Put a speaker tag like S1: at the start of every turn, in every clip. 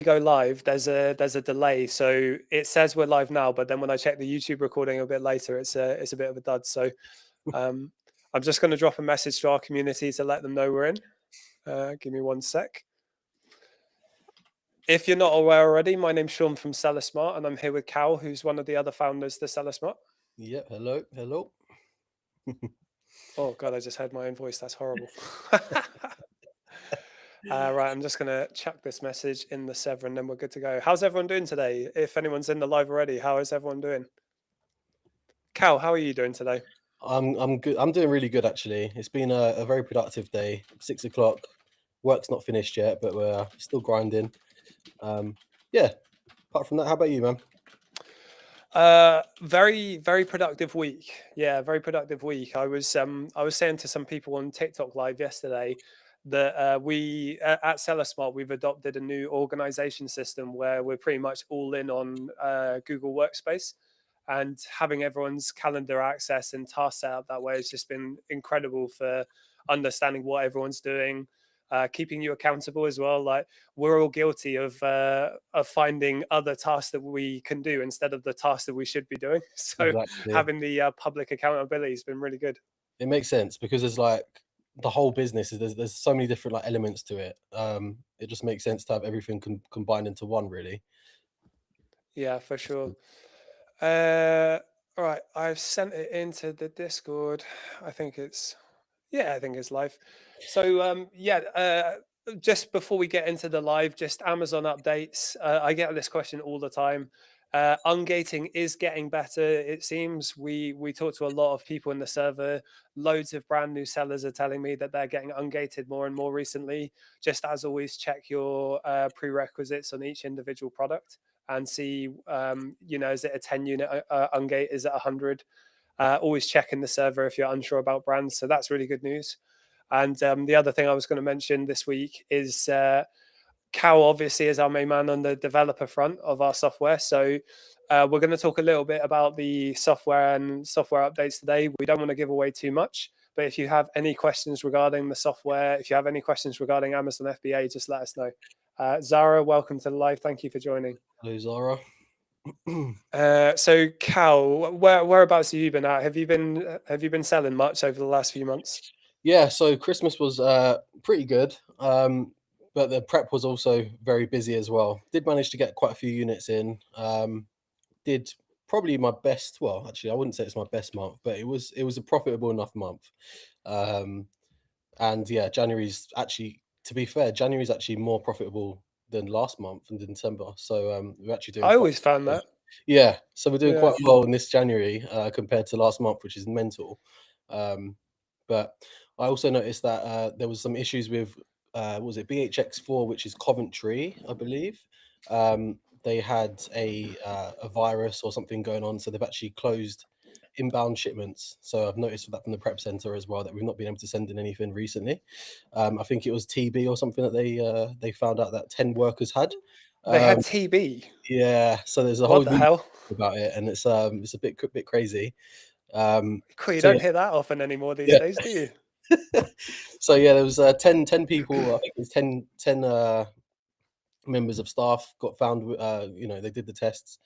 S1: go live, there's a delay, so it says we're live now, but then when I check the YouTube recording a bit later, it's a bit of a dud. So I'm just going to drop a message to our community to let them know we're in. Give me 1 sec. If you're not aware already, my name's Sean from Seller Smart, and I'm here with Cal, who's one of the other founders to Seller Smart.
S2: Yeah, hello.
S1: Oh God, I just heard my own voice. That's horrible. Right, I'm just going to chuck this message in the server and then we're good to go. How's everyone doing today? If anyone's in the live already, how is everyone doing? Cal, how are you doing today?
S2: I'm good. I'm doing really good actually. It's been a very productive day. 6 o'clock. Work's not finished yet, but we're still grinding. Yeah. Apart from that, how about you, man?
S1: Very, very productive week. Yeah, very productive week. I was saying to some people on TikTok live yesterday that we at Seller Smart we've adopted a new organization system where we're pretty much all in on Google Workspace, and having everyone's calendar access and task set up that way has just been incredible for understanding what everyone's doing, keeping you accountable as well. Like, we're all guilty of finding other tasks that we can do instead of the tasks that we should be doing. So
S2: Exactly.
S1: having the public accountability has been really good.
S2: It makes sense because there's like the whole business is there's so many different like elements to it. It just makes sense to have everything combined into one, really.
S1: Yeah, for sure. All right, I've sent it into the Discord. I think it's live. So just before we get into the live, just Amazon updates. I get this question all the time. Ungating is getting better. It seems we talk to a lot of people in the server. Loads of brand new sellers are telling me that they're getting ungated more and more recently. Just as always, check your prerequisites on each individual product and see, is it a 10 unit ungate? Is it 100? Always check in the server if you're unsure about brands. So that's really good news. And the other thing I was going to mention this week is Cal obviously is our main man on the developer front of our software. So we're going to talk a little bit about the software and software updates today. We don't want to give away too much, but if you have any questions regarding the software, if you have any questions regarding Amazon FBA, just let us know. Zara, welcome to the live. Thank you for joining.
S2: Hello, Zara.
S1: So Cal, whereabouts have you been at? Have you been selling much over the last few months?
S2: Yeah, so Christmas was pretty good, but the prep was also very busy as well. Did manage to get quite a few units in. Did probably my best. Well, actually, I wouldn't say it's my best month, but it was a profitable enough month. And yeah, January's actually, to be fair, January's actually more profitable than last month and December. So we're actually doing
S1: I
S2: quite
S1: always found
S2: well.
S1: that.
S2: Yeah, so we're doing
S1: Yeah.
S2: quite well in this January compared to last month, which is mental. But I also noticed that there was some issues with what was it BHX4, which is Coventry, I believe. They had a virus or something going on, so they've actually closed inbound shipments. So I've noticed that from the prep center as well, that we've not been able to send in anything recently. I think it was TB or something that they found out that 10 workers had.
S1: They
S2: Um,
S1: had TB.
S2: yeah, so there's a
S1: What
S2: whole
S1: the
S2: news
S1: hell?
S2: about it, and it's a bit crazy.
S1: Cool, you
S2: So yeah,
S1: don't hear that often anymore these
S2: yeah.
S1: days, do you?
S2: So yeah, there was 10 people. I think it was 10 members of staff got found. They did the tests,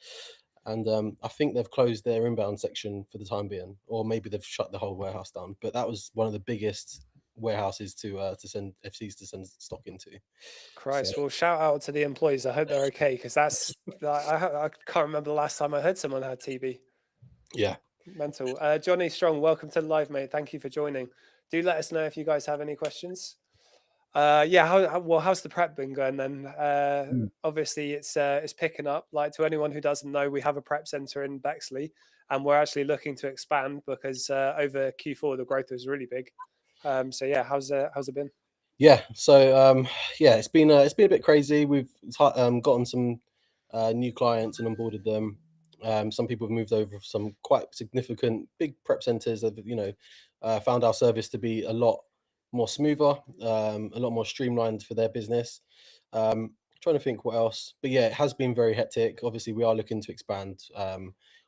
S2: and I think they've closed their inbound section for the time being, or maybe they've shut the whole warehouse down. But that was one of the biggest warehouses to send FCs to send stock into. So
S1: Christ, well, shout out to the employees. I hope they're okay, because I can't remember the last time I heard someone had TB.
S2: yeah,
S1: Mental. Johnny Strong, welcome to the live, mate. Thank you for joining. Do let us know if you guys have any questions. Yeah, how's the prep been going then?
S2: Mm.
S1: Obviously, it's picking up. Like, to anyone who doesn't know, we have a prep center in Bexley, and we're actually looking to expand because over Q4 the growth was really big. So yeah, how's it been?
S2: Yeah. So yeah, it's been a bit crazy. We've gotten some new clients and onboarded them. Some people have moved over from some quite significant big prep centers that found our service to be a lot more smoother, a lot more streamlined for their business. Trying to think what else, but yeah, it has been very hectic. Obviously, we are looking to expand.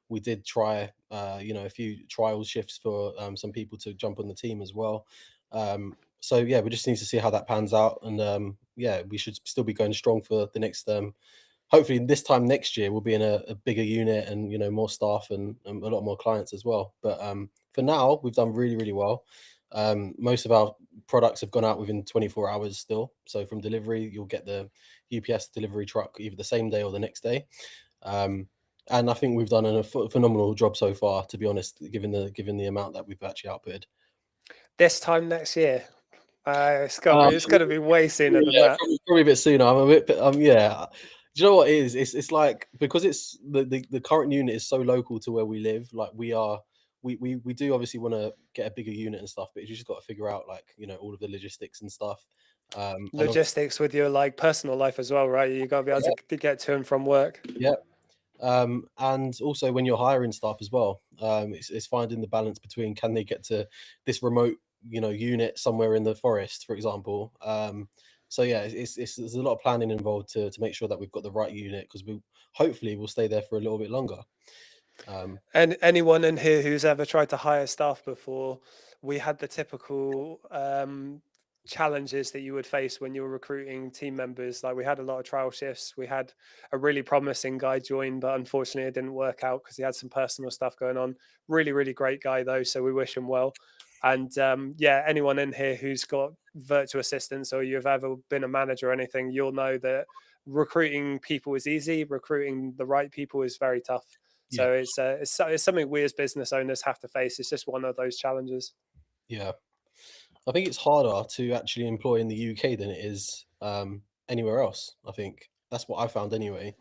S2: We did try, a few trial shifts for some people to jump on the team as well. So yeah, we just need to see how that pans out, and yeah, we should still be going strong for the next. Hopefully, this time next year we'll be in a bigger unit and more staff and a lot more clients as well. But for now, we've done really really well. Most of our products have gone out within 24 hours still. So from delivery, you'll get the UPS delivery truck either the same day or the next day. Um, and I think we've done a phenomenal job so far, to be honest, given the amount that we've actually outputted.
S1: This time next year,
S2: Um,
S1: it's got to be way sooner than
S2: yeah,
S1: that.
S2: probably a bit sooner. I'm a bit, yeah. Do you know what it is? It's like because it's the current unit is so local to where we live. Like we do obviously want to get a bigger unit and stuff, but you just got to figure out like all of the logistics and stuff. And
S1: Logistics with your like personal life as well, right? You got to be able
S2: yeah,
S1: to get to and from work.
S2: yeah. And also when you're hiring staff as well, it's finding the balance between can they get to this remote, unit somewhere in the forest, for example. So yeah, there's a lot of planning involved to make sure that we've got the right unit because we hopefully will stay there for a little bit longer. Um,
S1: And anyone in here who's ever tried to hire staff before, we had the typical challenges that you would face when you were recruiting team members. Like we had a lot of trial shifts. We had a really promising guy join, but unfortunately it didn't work out because he had some personal stuff going on. Really, really great guy though, so we wish him well. And yeah, anyone in here who's got virtual assistants or you've ever been a manager or anything, you'll know that recruiting people is easy. Recruiting the right people is very tough.
S2: yeah,
S1: So it's something we as business owners have to face. It's just one of those challenges.
S2: yeah. I think it's harder to actually employ in the UK than it is anywhere else. I think that's what I found anyway.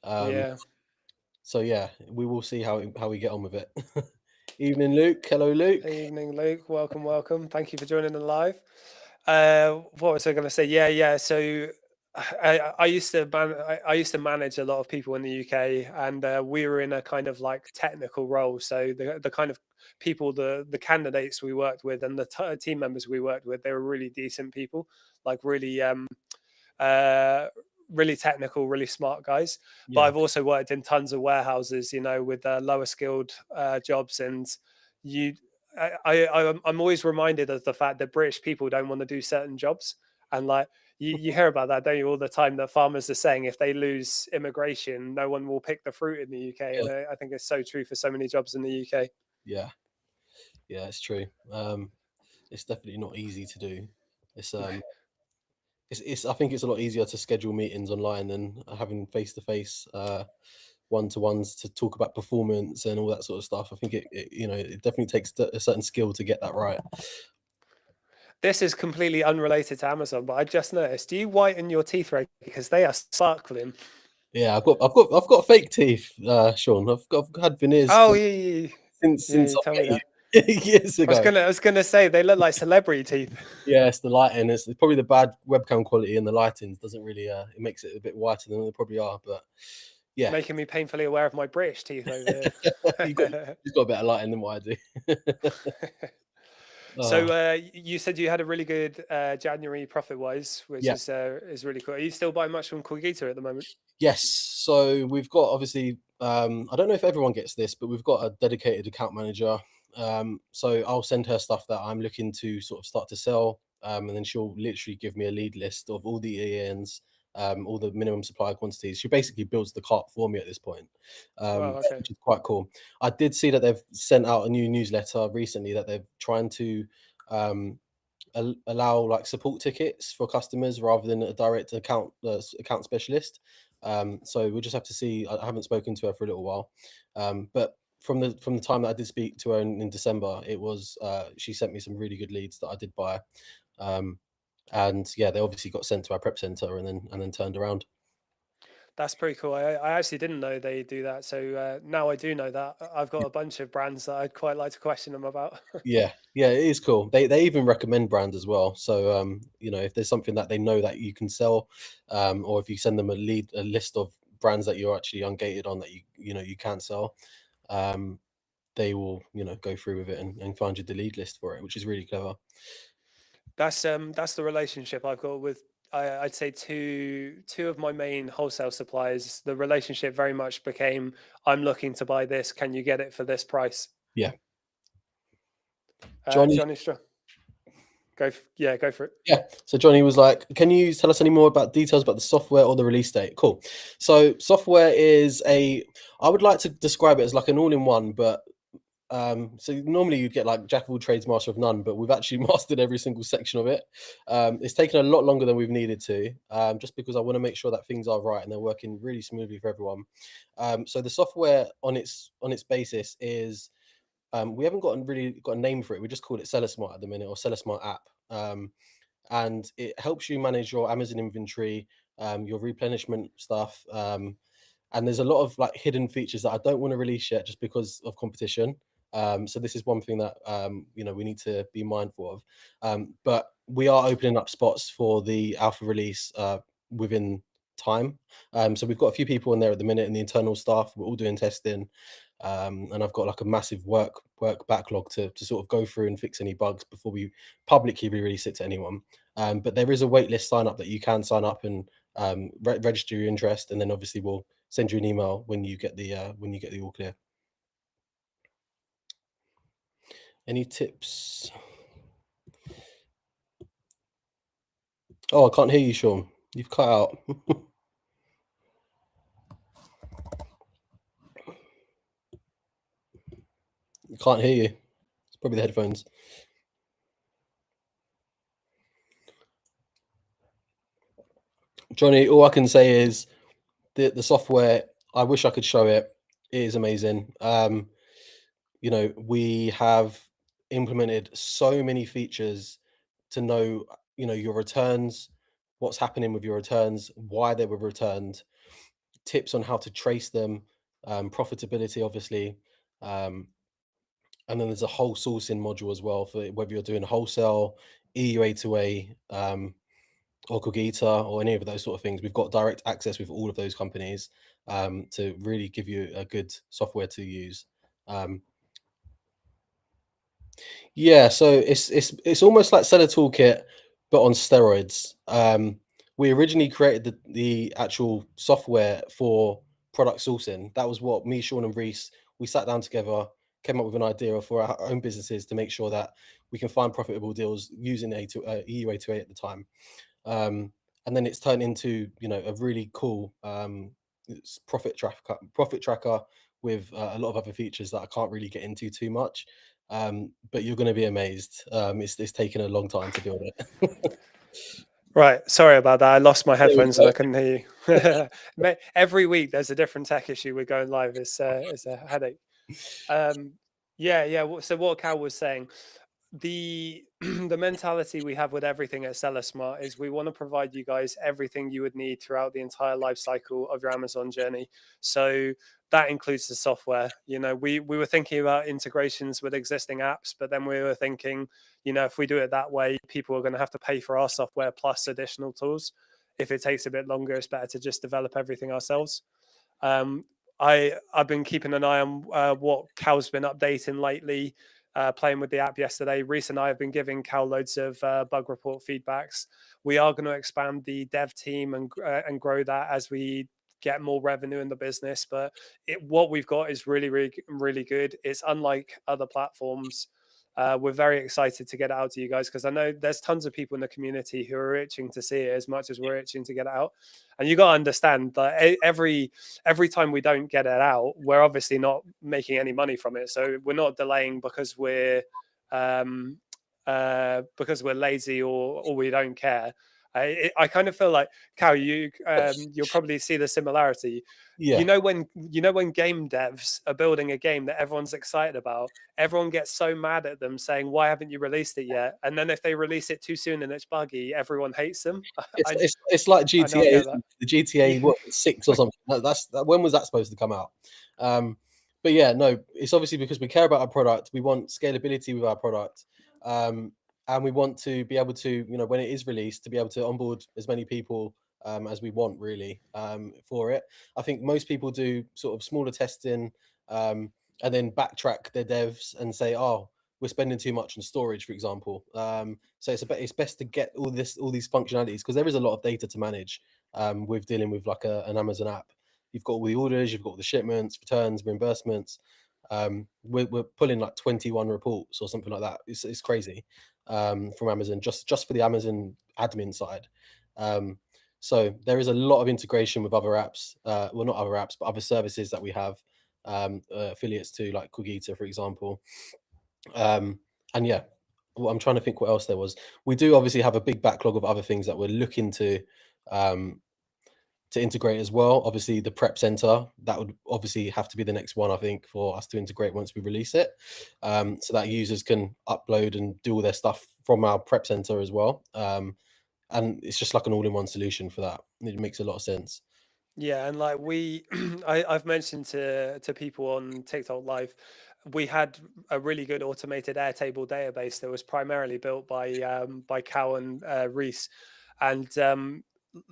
S2: Um,
S1: Yeah.
S2: so yeah, we will see how we get on with it. Evening, Luke. Hello, Luke.
S1: Evening, Luke. Welcome, welcome. Thank you for joining the live. What was I going to say? Yeah, yeah. So I used to I used to manage a lot of people in the UK, and we were in a kind of like technical role. So the kind of people, the candidates we worked with, and the team members we worked with, they were really decent people, like really uh, really technical, really smart guys. But
S2: Yeah,
S1: I've also worked in tons of warehouses, with lower skilled jobs, and you, I'm always reminded of the fact that British people don't want to do certain jobs, and like you hear about that, don't you, all the time that farmers are saying if they lose immigration, no one will pick the fruit in the UK,
S2: yeah,
S1: and I think it's so true for so many jobs in the UK.
S2: yeah, yeah. It's true. It's definitely not easy to do. It's it's I think it's a lot easier to schedule meetings online than having face to face one to ones to talk about performance and all that sort of stuff. I think it definitely takes a certain skill to get that right.
S1: This is completely unrelated to Amazon, but I just noticed. Do you whiten your teeth regularly because they are sparkling?
S2: Yeah, I've got fake teeth, Sean. I've had veneers
S1: Oh yeah, yeah, yeah. Yeah,
S2: since
S1: you tell
S2: I
S1: me
S2: met
S1: that.
S2: you years ago.
S1: I was gonna say they look like celebrity teeth,
S2: Yeah, it's the lighting. It's probably the bad webcam quality and the lighting doesn't really. It makes it a bit whiter than they probably are. But yeah,
S1: making me painfully aware of my British teeth over
S2: you got
S1: here.
S2: you've got a better lighting than what I do.
S1: So
S2: uh,
S1: you said you had a really good January profit wise, which
S2: yeah.
S1: is really cool. Are you still buying much from Cogita at the moment?
S2: Yes. So we've got obviously, I don't know if everyone gets this, but we've got a dedicated account manager. So I'll send her stuff that I'm looking to sort of start to sell. And then she'll literally give me a lead list of all the EANs, all the minimum supply quantities. She basically builds the cart for me at this point,
S1: Wow. Okay.
S2: which is quite cool. I did see that they've sent out a new newsletter recently that they're trying to um, allow like support tickets for customers rather than a direct account specialist. So we'll just have to see. I haven't spoken to her for a little while, but from the time that I did speak to her in December, it was she sent me some really good leads that I did buy, um, and yeah, they obviously got sent to our prep center and then turned around.
S1: That's pretty cool. I actually didn't know they do that. So now I do know that. I've got a bunch of brands that I'd quite like to question them about.
S2: Yeah, yeah, it is cool. They even recommend brand as well. So if there's something that they know that you can sell, or if you send them a list of brands that you're actually ungated on that you can sell, um, they will go through with it and find you the lead list for it, which is really clever.
S1: That's the relationship I've got with I'd say two of my main wholesale suppliers. The relationship very much became I'm looking to buy this. Can you get it for this price?
S2: Yeah, Johnny.
S1: Johnny Straw. Yeah, go for it.
S2: Yeah. So Johnny was like, "Can you tell us any more about details about the software or the release date?" Cool. So software is I would like to describe it as like an all-in-one, but so normally you'd get like jack of all trades, master of none, but we've actually mastered every single section of it. It's taken a lot longer than we've needed to, just because I want to make sure that things are right and they're working really smoothly for everyone. So the software on its basis is we haven't really got a name for it. We just call it Seller Smart at the minute, or Seller Smart app. And it helps you manage your Amazon inventory, your replenishment stuff. And there's a lot of like hidden features that I don't want to release yet just because of competition. So this is one thing that we need to be mindful of. But we are opening up spots for the alpha release within time. So we've got a few people in there at the minute, and the internal staff. We're all doing testing, and I've got like a massive work backlog to sort of go through and fix any bugs before we publicly release it to anyone. But there is a waitlist sign up that you can sign up and register your interest, and then obviously we'll send you an email when you get the all clear. Any tips? Oh, I can't hear you, Sean. You've cut out. I can't hear you. It's probably the headphones. Johnny, all I can say is the software. I wish I could show it. It is amazing. We have implemented so many features to know, your returns, what's happening with your returns, why they were returned, tips on how to trace them, profitability, obviously. Um, and then there's a whole sourcing module as well for whether you're doing wholesale, EUA to A, or Cogita, or any of those sort of things. We've got direct access with all of those companies to really give you a good software to use. Um, Yeah, so it's almost like Seller Toolkit, but on steroids. We originally created the actual software for product sourcing. That was what me, Sean, and Reese, we sat down together, came up with an idea for our own businesses to make sure that we can find profitable deals using EU A2A at the time. Um, and then it's turned into a really cool profit tracker with a lot of other features that I can't really get into too much. But you're going to be amazed. It's taken a long time to build it.
S1: Right. Sorry about that. I lost my
S2: There we
S1: headphones and
S2: go.
S1: I couldn't hear you. Every week there's a different tech issue with going live. It's a headache. Um, yeah, yeah. So what Cal was saying, the the mentality we have with everything at Seller Smart is we want to provide you guys everything you would need throughout the entire life cycle of your Amazon journey. So that includes the software. We were thinking about integrations with existing apps, but then we were thinking, if we do it that way, people are going to have to pay for our software plus additional tools. If it takes a bit longer, it's better to just develop everything ourselves. Um, I've been keeping an eye on what Cal's been updating lately. Playing with the app yesterday. Reese and I have been giving Cal loads of bug report feedbacks. We are going to expand the dev team and grow that as we get more revenue in the business. But what we've got is really, really, really good. It's unlike other platforms. We're very excited to get it out to you guys because I know there's tons of people in the community who are itching to see it as much as we're itching to get it out. And you got to understand that every time we don't get it out, we're obviously not making any money from it. So we're not delaying um, because we're lazy or we don't care. I kind of feel like Cal, you'll probably see the similarity.
S2: Yeah,
S1: When game devs are building a game that everyone's excited about, everyone gets so mad at them saying, "Why haven't you released it yet?" And then if they release it too soon and it's buggy, everyone hates them.
S2: it's
S1: I
S2: it's it's like
S1: I know I
S2: GTA,
S1: get
S2: isn't it? The GTA what six or something. When was that supposed to come out? Um, but yeah, no, it's obviously because we care about our product. We want scalability with our product, um, and we want to be able to, when it is released, to be able to onboard as many people as we want, really, for it. I think most people do sort of smaller testing, um, and then backtrack their devs and say, "Oh, we're spending too much on storage," for example. So it's best to get all these functionalities because there is a lot of data to manage with dealing with like an Amazon app. You've got all the orders, you've got all the shipments, returns, reimbursements. We're pulling like 21 reports or something like that. It's crazy. from Amazon, just for the Amazon admin side. Um, so there is a lot of integration with other apps, well, not other apps, but other services that we have, affiliates to, like Cook Eater, for example. Um, and yeah, well, I'm trying to think what else there was. We do obviously have a big backlog of other things that we're looking um, to integrate as well. Obviously, the prep center, that would obviously have to be the next one, I think, for us to integrate once we release it, so that users can upload and do all their stuff from our prep center as well. And it's just like an all-in-one solution for that. It makes a lot of sense.
S1: Yeah, and like we, I've mentioned to people on TikTok Live, we had a really good automated Airtable database that was primarily built by Cal and Reese, and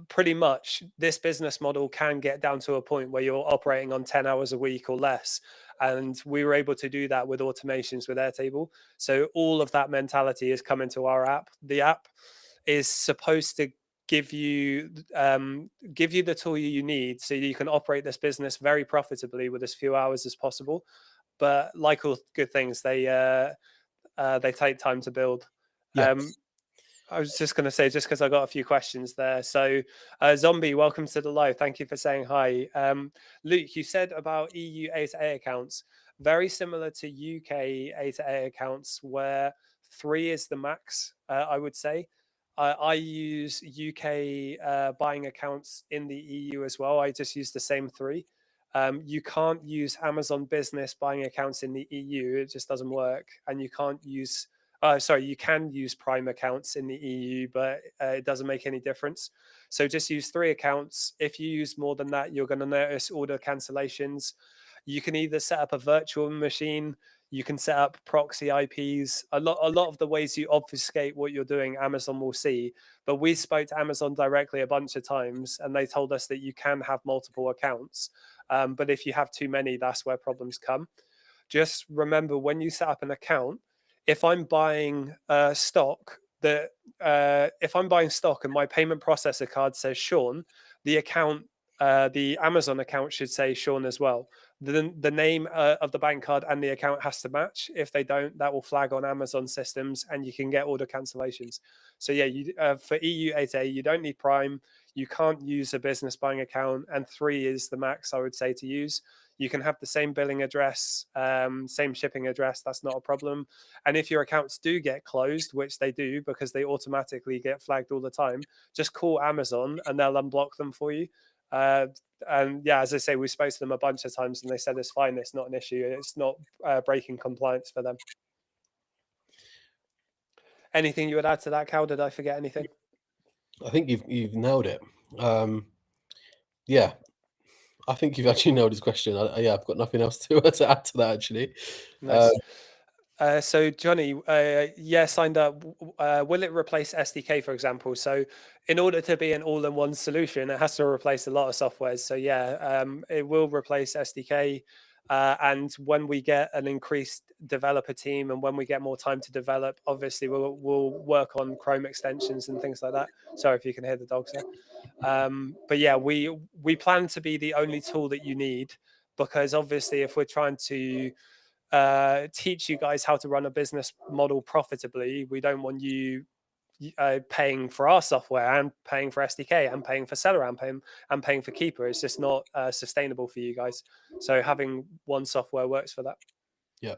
S1: pretty much this business model can get down to a point where you're operating on 10 hours a week or less, and we were able to do that with automations with Airtable. So all of that mentality is coming to our app. The app is supposed to give you give you the tool you need so you can operate this business very profitably with as few hours as possible. But like all good things, they take time to build. um,
S2: Yes.
S1: I was just going to say, just because I got a few questions there. So, Zombie, welcome to the live. Thank you for saying hi. Luke, you said about EU A to A accounts, very similar to UK A to A accounts, where three is the max, I would say. I use UK buying accounts in the EU as well. I just use the same three. You can't use Amazon business buying accounts in the EU. It just doesn't work. And you can't use sorry, you can use Prime accounts in the EU, but it doesn't make any difference. So just use three accounts. If you use more than that, you're going to notice order cancellations. You can either set up a virtual machine, you can set up proxy IPs. A lot of the ways you obfuscate what you're doing, Amazon will see. But we spoke to Amazon directly a bunch of times, and they told us that you can have multiple accounts. But if you have too many, that's where problems come. Just remember when you set up an account, if I'm buying stock that if I'm buying stock and my payment processor card says Sean, the account, the Amazon account should say Sean as well. The name of the bank card and the account has to match. If they don't, that will flag on Amazon systems, and you can get order cancellations. So yeah, for EU 8A, you don't need Prime. You can't use a business buying account, and three is the max I would say to use. You can have the same billing address, same shipping address. That's not a problem. And if your accounts do get closed, which they do because they automatically get flagged all the time, just call Amazon and they'll unblock them for you. Uh, and yeah, as I say, we spoke to them a bunch of times and they said it's fine. It's not an issue. It's not breaking compliance for them. Anything you would add to that, Cal? Did I forget anything?
S2: I think you've nailed it. Um, yeah, I think you've actually nailed his question. Yeah, I've got nothing else to add to that actually. Uh,
S1: Nice. So Johnny, yeah, signed up. Will it replace SDK, for example? So in order to be an all-in-one solution, it has to replace a lot of softwares. So yeah, it will replace SDK. And when we get an increased developer team and when we get more time to develop, obviously we'll work on Chrome extensions and things like that. Sorry if you can hear the dogs there. But yeah, we plan to be the only tool that you need, because obviously if we're trying to teach you guys how to run a business model profitably, we don't want you paying for our software and paying for SDK and paying for seller and paying for Keeper. It's just not sustainable for you guys. So having one software works for that.
S2: yeah.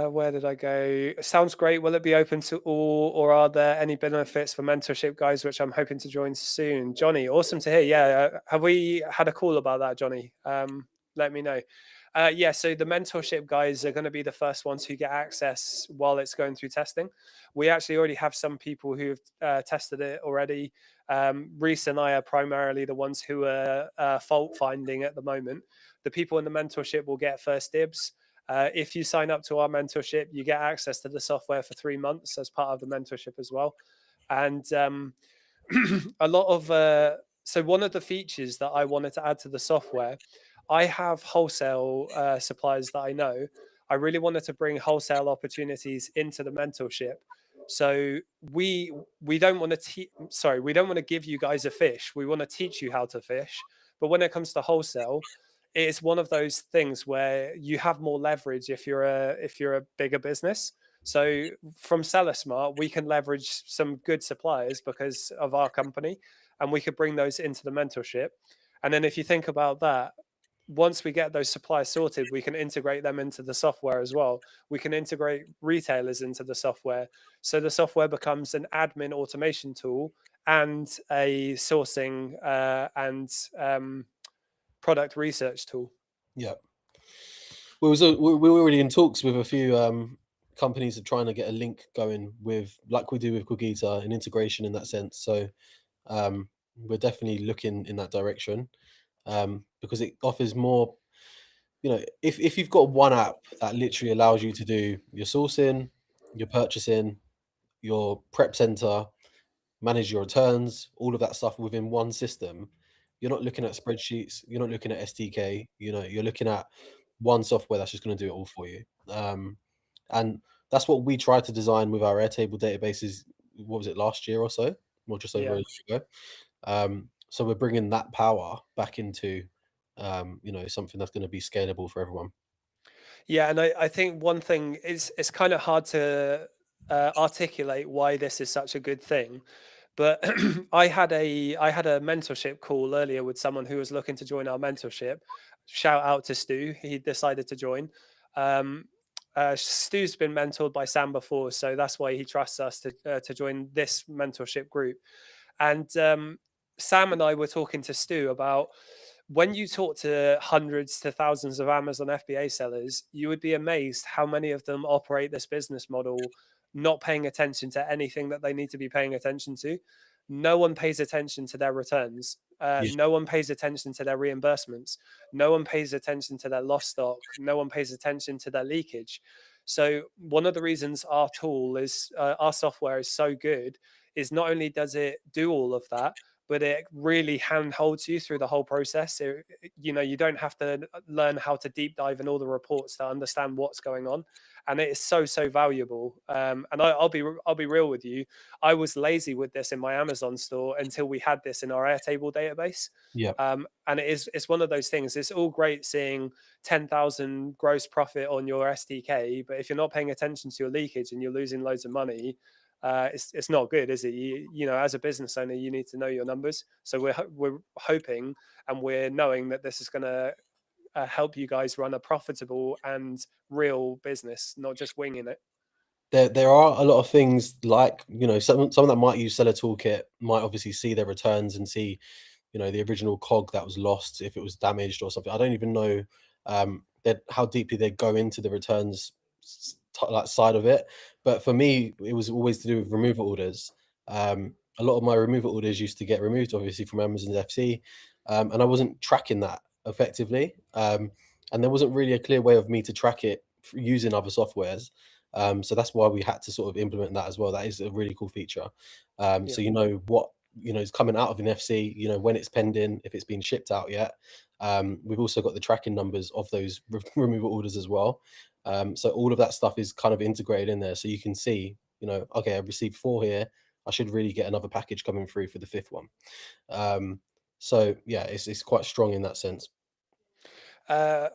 S1: Where did I go? Sounds great. Will it be open to all, or are there any benefits for mentorship, guys, which I'm hoping to join soon? Johnny, awesome to hear. Yeah, have we had a call about that, Johnny? Let me know. Yeah, so the mentorship guys are going to be the first ones who get access while it's going through testing. We actually already have some people who've tested it already. Reese and I are primarily the ones who are fault finding at the moment. The people in the mentorship will get first dibs. If you sign up to our mentorship, you get access to the software for 3 months as part of the mentorship as well. And a lot of so one of the features that I wanted to add to the software, I have wholesale suppliers that I know. I really wanted to bring wholesale opportunities into the mentorship. So we don't want to we don't want to give you guys a fish. We want to teach you how to fish. But when it comes to wholesale, it's one of those things where you have more leverage if you're a bigger business. So from Seller Smart, we can leverage some good suppliers because of our company, and we could bring those into the mentorship. And then if you think about that, once we get those suppliers sorted, we can integrate them into the software as well. We can integrate retailers into the software. So the software becomes an admin automation tool and a sourcing and product research tool.
S2: Yeah. We were already in talks with a few companies of trying to get a link going with, like we do with Cogita, an integration in that sense. So we're definitely looking in that direction because it offers more. You know, if you've got one app that literally allows you to do your sourcing, your purchasing, your prep center, manage your returns, all of that stuff within one system. You're not looking at spreadsheets, you're not looking at SDK, you know, you're looking at one software that's just going to do it all for you. And that's what we tried to design with our Airtable databases. What was it, last year or so, or just over a
S1: Yeah.
S2: year ago? So we're bringing that power back into, you know, something that's going to be scalable for everyone.
S1: Yeah, and I think one thing is it's kind of hard to articulate why this is such a good thing. But I had a mentorship call earlier with someone who was looking to join our mentorship. Shout out to Stu. He decided to join. Um, Stu's been mentored by Sam before, so that's why he trusts us to join this mentorship group. And Sam and I were talking to Stu about when you talk to hundreds to thousands of Amazon FBA sellers, you would be amazed how many of them operate this business model not paying attention to anything that they need to be paying attention to. No one pays attention to their returns.
S2: Yeah,
S1: No one pays attention to their reimbursements. No one pays attention to their lost stock. No one pays attention to their leakage. So one of the reasons our tool is our software is so good is not only does it do all of that, but it really handholds you through the whole process. You know, you don't have to learn how to deep dive in all the reports to understand what's going on, and it is so valuable. And I'll be real with you. I was lazy with this in my Amazon store until we had this in our Airtable database.
S2: yeah,
S1: And it's one of those things. It's all great seeing 10,000 gross profit on your SDK, but if you're not paying attention to your leakage and you're losing loads of money, it's not good, is it? You know, as a business owner, you need to know your numbers. So we're hoping and we're knowing that this is going to help you guys run a profitable and real business, not just winging it.
S2: there are a lot of things like, you know, someone that might use Seller Toolkit might obviously see their returns and see, you know, the original cog that was lost if it was damaged or something. I don't even know that how deeply they go into the returns like side of it. But for me, it was always to do with removal orders. A lot of my removal orders used to get removed, obviously, from Amazon's FC, and I wasn't tracking that effectively. And there wasn't really a clear way of me to track it using other softwares. So that's why we had to sort of implement that as well. That is a really cool feature.
S1: Yeah.
S2: So you know what, you know, is coming out of an FC, you know, when it's pending, if it's been shipped out yet. We've also got the tracking numbers of those removal orders as well. So all of that stuff is kind of integrated in there. So you can see, you know, okay, I've received 4 here. I should really get another package coming through for the 5th one. Um, so yeah, it's quite strong in that sense.
S1: Uh,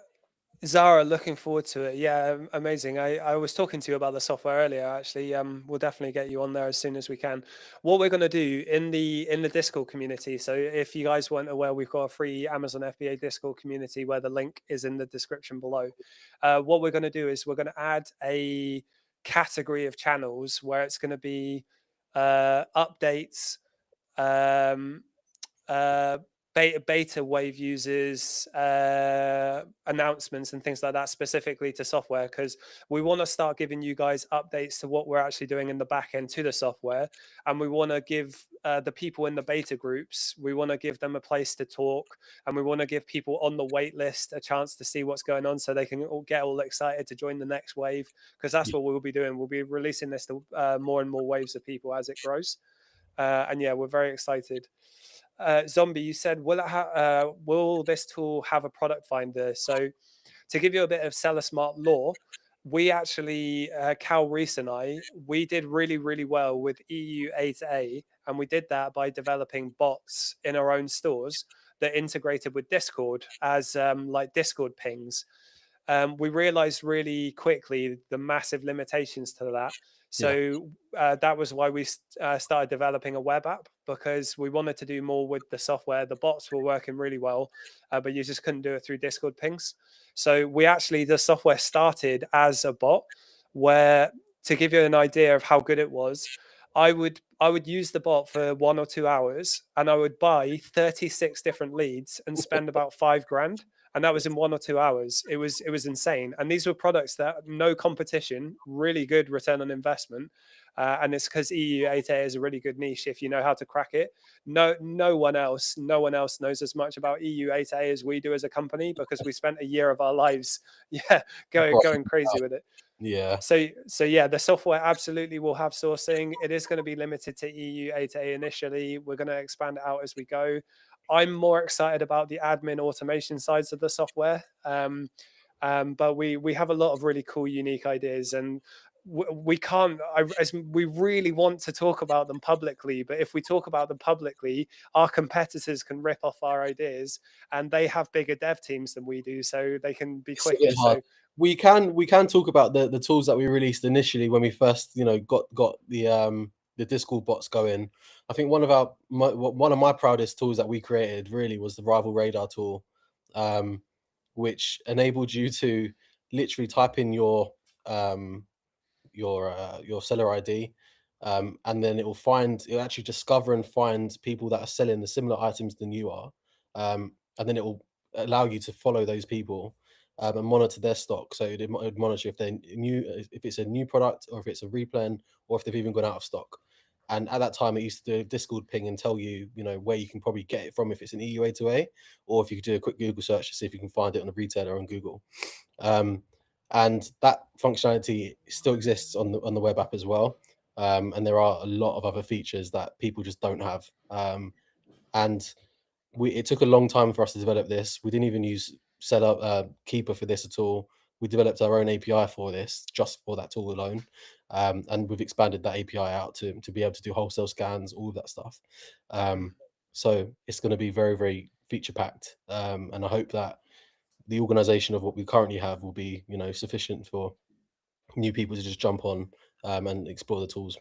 S1: Zara, looking forward to it. Yeah, amazing. I was talking to you about the software earlier. Actually, we'll definitely get you on there as soon as we can. What we're going to do in the Discord community. So if you guys weren't aware, we've got a free Amazon FBA Discord community where the link is in the description below. What we're going to do is we're going to add a category of channels where it's going to be updates. Um, uh, beta wave users announcements and things like that specifically to software, because we want to start giving you guys updates to what we're actually doing in the back end to the software, and we want to give the people in the beta groups, we want to give them a place to talk, and we want to give people on the wait list a chance to see what's going on so they can all get all excited to join the next wave, because that's
S2: Yeah.
S1: what we'll be doing. We'll be releasing this to more and more waves of people as it grows. And yeah, we're very excited. Zombie, you said, will this tool have a product finder? So, to give you a bit of Seller Smart lore, we actually, Cal Reese and I, we did really well with EU8A, and we did that by developing bots in our own stores that integrated with Discord as like Discord pings. we realized really quickly the massive limitations to that.
S2: Yeah.
S1: So that was why we started developing a web app, because we wanted to do more with the software. The bots were working really well, but you just couldn't do it through Discord pings. So we actually, the software started as a bot where, to give you an idea of how good it was, I would use the bot for 1 or 2 hours, and I would buy 36 different leads and spend about 5 grand, and that was in 1 or 2 hours. It was insane, and these were products that no competition, really good return on investment, and it's because EU8A is a really good niche if you know how to crack it. No one else knows as much about EU8A as we do as a company, because we spent a year of our lives, yeah, going crazy with it.
S2: Yeah.
S1: So yeah, the software absolutely will have sourcing. It is going to be limited to EU8A initially. We're going to expand it out as we go. I'm more excited about the admin automation sides of the software, but we have a lot of really cool, unique ideas, and we can't. We really want to talk about them publicly, but if we talk about them publicly, our competitors can rip off our ideas, and they have bigger dev teams than we do, so they can be
S2: It's a bit
S1: quicker.
S2: hard.
S1: So
S2: We can talk about the tools that we released initially when we first, got the Discord bots going. I think one of my proudest tools that we created really was the Rival Radar tool, um, which enabled you to literally type in your seller ID, and then it'll actually discover and find people that are selling the similar items than you are, and then it will allow you to follow those people, and monitor their stock. So it'd monitor if they're new, if it's a new product, or if it's a replen, or if they've even gone out of stock. And at that time, it used to do a Discord ping and tell you, where you can probably get it from if it's an EUA to A, or if you could do a quick Google search to see if you can find it on a retailer on Google. Um, and that functionality still exists on the web app as well. And there are a lot of other features that people just don't have. And it took a long time for us to develop this. We didn't even use setup Keeper for this at all. We developed our own API for this, just for that tool alone, and we've expanded that API out to be able to do wholesale scans, all of that stuff. Um, so it's going to be very, very feature packed, and I hope that the organization of what we currently have will be, sufficient for new people to just jump on, and explore the tools.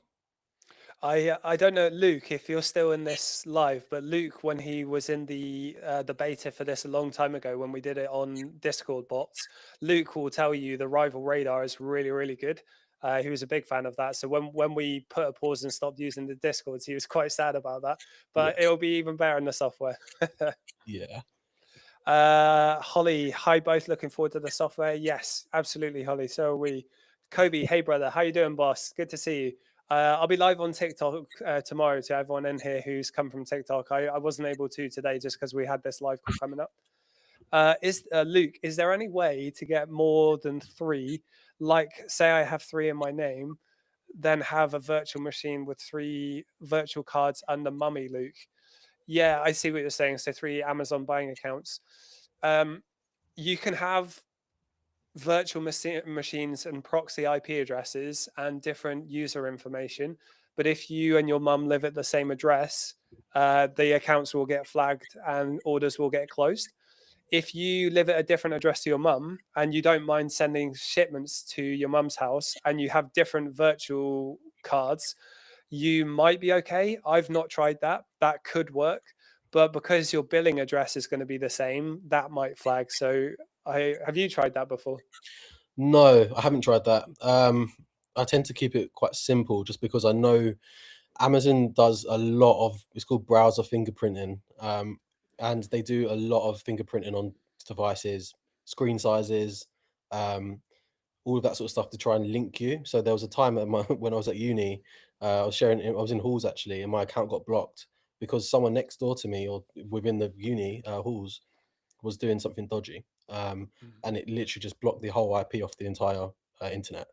S1: I don't know, Luke, if you're still in this live, but Luke, when he was in the beta for this a long time ago, when we did it on Discord bots, Luke will tell you the Rival Radar is really, really good. He was a big fan of that. So when we put a pause and stopped using the Discords, he was quite sad about that.
S2: Yeah,
S1: But it'll be even better in the software.
S2: yeah,
S1: Holly, hi, both. Looking forward to the software. Yes, absolutely, Holly. So are we. Kobe, hey brother, how you doing, boss? Good to see you. I'll be live on TikTok tomorrow to everyone in here who's come from TikTok. I wasn't able to today just because we had this live call coming up. Is Luke? Is there any way to get more than three? Like, say I have three in my name, then have a virtual machine with three virtual cards under Mummy Luke. Yeah, I see what you're saying. So three Amazon buying accounts. Um, you can have virtual machines and proxy IP addresses and different user information. But if you and your mum live at the same address, the accounts will get flagged and orders will get closed. If you live at a different address to your mum and you don't mind sending shipments to your mum's house and you have different virtual cards, you might be okay. I've not tried that. That could work. But because your billing address is going to be the same, that might flag. So I have you tried that before?
S2: no, I haven't tried that. I tend to keep it quite simple, just because I know Amazon does a lot of, it's called browser fingerprinting, and they do a lot of fingerprinting on devices, screen sizes, um, all of that sort of stuff to try and link you. So there was a time when I was at uni, I was in halls actually, and my account got blocked because someone next door to me, or within the uni halls, was doing something dodgy,
S1: Mm.
S2: and it literally just blocked the whole IP off the entire internet.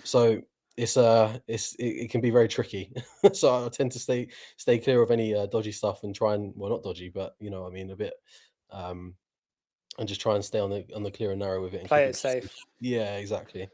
S2: So it can be very tricky. So I tend to stay clear of any dodgy stuff, and try and, well, not dodgy, but I mean, a bit, um, and just try and stay on the clear and narrow with it, and
S1: Play
S2: keep
S1: it
S2: it simple.
S1: safe.
S2: Yeah, exactly.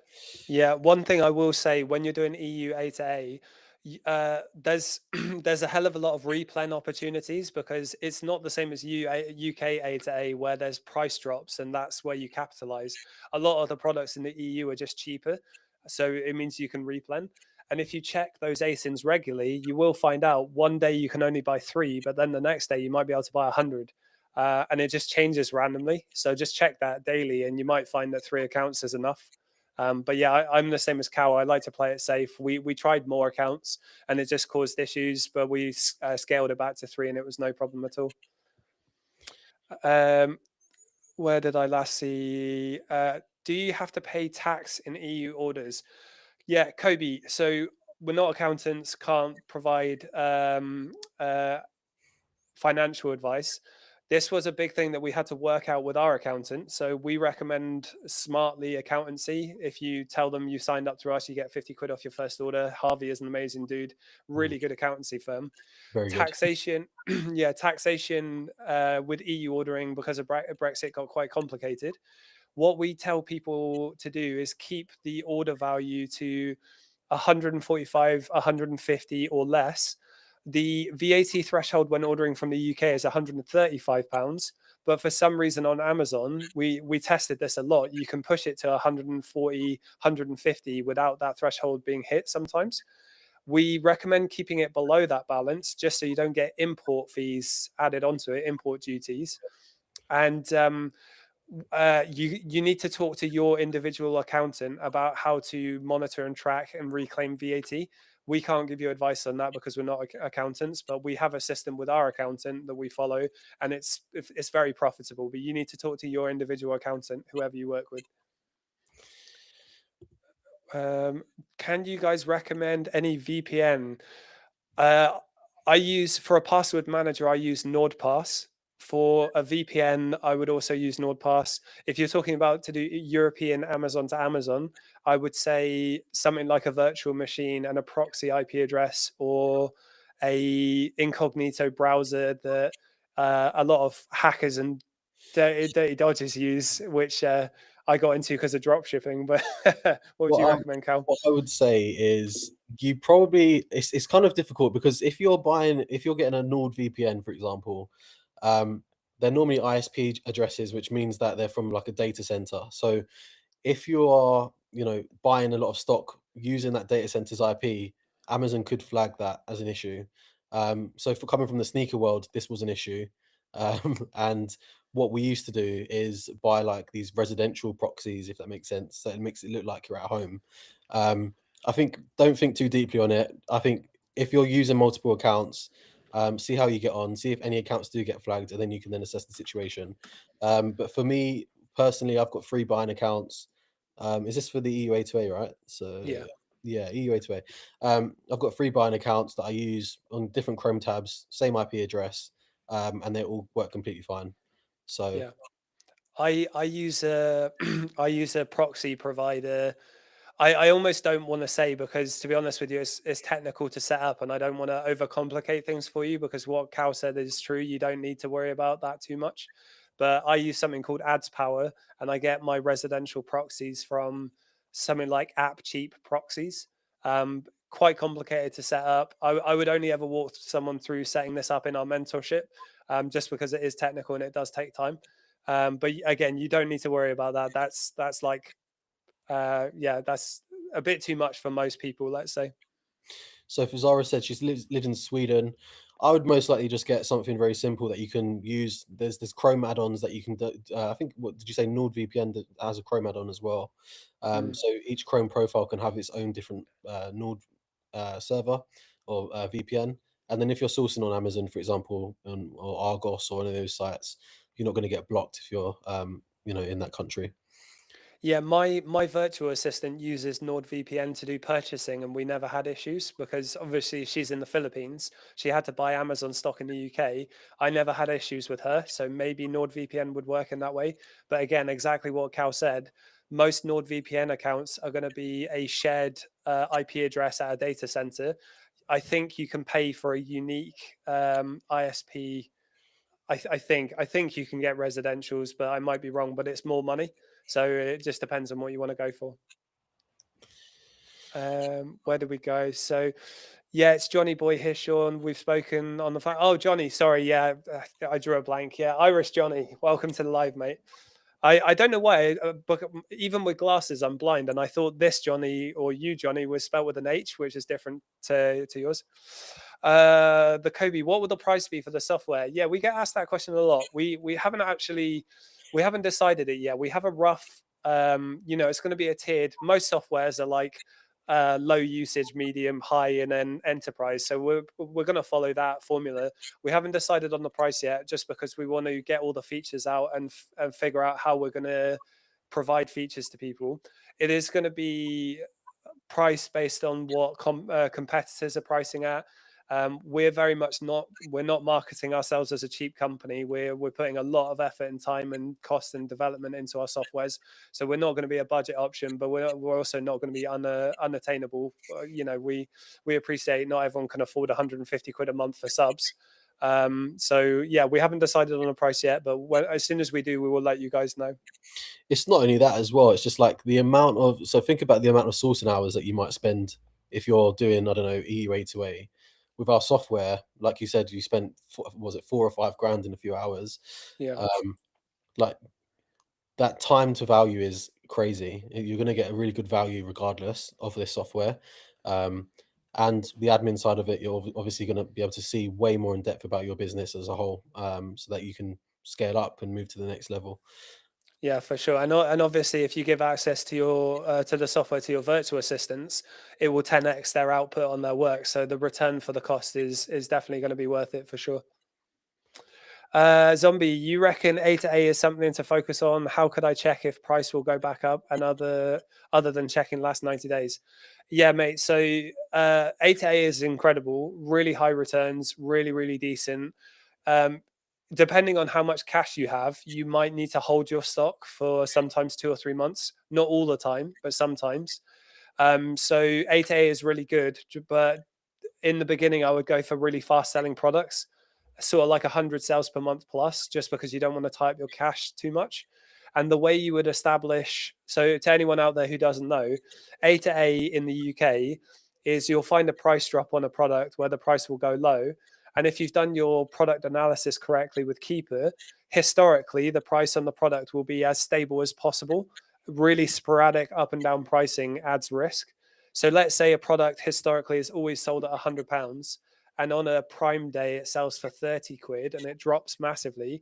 S1: Yeah, one thing I will say, when you're doing EU A to A, There's there's a hell of a lot of replen opportunities because it's not the same as UK A to A where there's price drops and that's where you capitalize. A lot of the products in the EU are just cheaper, so it means you can replen. And if you check those ASINs regularly, you will find out one day you can only buy three, but then the next day you might be able to buy 100. And it just changes randomly. So just check that daily, and you might find that three accounts is enough. But yeah, I'm the same as Cal. I like to play it safe. We tried more accounts, and it just caused issues, but we scaled it back to three, and it was no problem at all. Um, where did I last see? Do you have to pay tax in EU orders? Yeah, Kobe. So we're not accountants, can't provide financial advice. This was a big thing that we had to work out with our accountant. So we recommend Smartly Accountancy. If you tell them you signed up through us, you get 50 quid off your first order. Harvey is an amazing dude,
S2: Mm,
S1: really good accountancy firm.
S2: very good.
S1: Taxation, yeah, taxation with EU ordering because of Brexit got quite complicated. What we tell people to do is keep the order value to 145, 150 or less. The VAT threshold when ordering from the UK is £135, but for some reason on Amazon, we tested this a lot. You can push it to 140, 150 without that threshold being hit sometimes. We recommend keeping it below that balance just so you don't get import fees added onto it, import duties. And you need to talk to your individual accountant about how to monitor and track and reclaim VAT. We can't give you advice on that because we're not accountants, but we have a system with our accountant that we follow, and it's very profitable. But you need to talk to your individual accountant, whoever you work with. Um, can you guys recommend any VPN? Uh, I use for a password manager. I use NordPass. For a VPN, I would also use NordPass. If you're talking about to do European Amazon to Amazon, I would say something like a virtual machine and a proxy IP address or a incognito browser that a lot of hackers and dirty dodgers use, which I got into because of drop shipping. But what would
S2: What
S1: you
S2: I
S1: recommend, Cal?
S2: what I would say is you probably it's kind of difficult because if you're getting a NordVPN, for example, um, they're normally ISP addresses, which means that they're from like a data center. So if you are, buying a lot of stock using that data center's IP, Amazon could flag that as an issue. So for coming from the sneaker world, this was an issue. And what we used to do is buy like these residential proxies, if that makes sense. So it makes it look like you're at home. Um, I think don't think too deeply on it. I think if you're using multiple accounts, see how you get on, see if any accounts do get flagged, and then you can then assess the situation. But for me personally, I've got 3 buying accounts. Is this for the EUA to A, right? So
S1: Yeah,
S2: yeah, EUA to A. I've got 3 buying accounts that I use on different Chrome tabs, same IP address, and they all work completely fine. So
S1: yeah. I use a I use a proxy provider. I almost don't want to say because to be honest with you, it's technical to set up, and I don't want to overcomplicate things for you because what Cal said is true. You don't need to worry about that too much. But I use something called Ads Power, and I get my residential proxies from something like App Cheap Proxies. Quite complicated to set up. I would only ever walk someone through setting this up in our mentorship, just because it is technical and it does take time. But again, you don't need to worry about that. That's like yeah, that's a bit too much for most people, let's say.
S2: So for Zara said she's lived in Sweden. I would most likely just get something very simple that you can use. There's Chrome add-ons that you can do. I think what did you say? NordVPN that has a Chrome add-on as well.
S1: Mm.
S2: So each Chrome profile can have its own different Nord server or VPN. And then if you're sourcing on Amazon, for example, or Argos or one of those sites, you're not going to get blocked if you're in that country.
S1: Yeah, my virtual assistant uses NordVPN to do purchasing, and we never had issues because obviously she's in the Philippines. She had to buy Amazon stock in the UK. I never had issues with her, so maybe NordVPN would work in that way. But again, exactly what Cal said. Most NordVPN accounts are going to be a shared IP address at a data center. I think you can pay for a unique ISP. I think you can get residentials, but I might be wrong. But it's more money, so it just depends on what you want to go for. Where did we go? So, yeah, it's Johnny Boy here, Sean. We've spoken on the phone. Oh, Johnny, sorry. Yeah, I drew a blank. Yeah, Irish Johnny. Welcome to the live, mate. I don't know why, but even with glasses, I'm blind, and I thought this Johnny or you Johnny was spelled with an H, which is different to yours. The Kobe, what would the price be for the software? Yeah, we get asked that question a lot. We haven't decided it yet. We have a rough, it's going to be a tiered. Most softwares are like low usage, medium, high, and then enterprise. So we're going to follow that formula. We haven't decided on the price yet, just because we want to get all the features out and figure out how we're going to provide features to people. It is going to be price based on what competitors are pricing at. We're very much not we're not marketing ourselves as a cheap company. We're putting a lot of effort and time and cost and development into our softwares. So we're not going to be a budget option, but we're also not going to be unattainable. We appreciate not everyone can afford 150 quid a month for subs. So yeah, we haven't decided on a price yet, but as soon as we do, we will let you guys know.
S2: It's not only that as well. It's just like the amount of, so think about the amount of sourcing hours that you might spend if you're doing, I don't know, EU A2A. With our software, like you said, you spent was it 4 or 5 grand in a few hours.
S1: Yeah.
S2: Um, like that time to value is crazy. You're going to get a really good value regardless of this software. Um, and the admin side of it, you're obviously going to be able to see way more in depth about your business as a whole, so that you can scale up and move to the next level.
S1: Yeah, for sure. And obviously, if you give access to your to the software to your virtual assistants, it will 10x their output on their work. So the return for the cost is definitely going to be worth it for sure. Zombie, you reckon A to A is something to focus on? How could I check if price will go back up and other than checking last 90 days? Yeah, mate. So A to A is incredible, really high returns, really, really decent. Um, Depending on how much cash you have, you might need to hold your stock for sometimes 2 or 3 months. Not all the time, but sometimes. So A to A is really good, but in the beginning, I would go for really fast selling products, sort of like 100 sales per month plus, just because you don't want to tie up your cash too much. And the way you would establish, so to anyone out there who doesn't know, A to A in the UK is you'll find a price drop on a product where the price will go low. And if you've done your product analysis correctly with Keeper, historically, the price on the product will be as stable as possible. Really sporadic up and down pricing adds risk. So let's say a product historically is always sold at £100, and on a prime day it sells for 30 quid and it drops massively.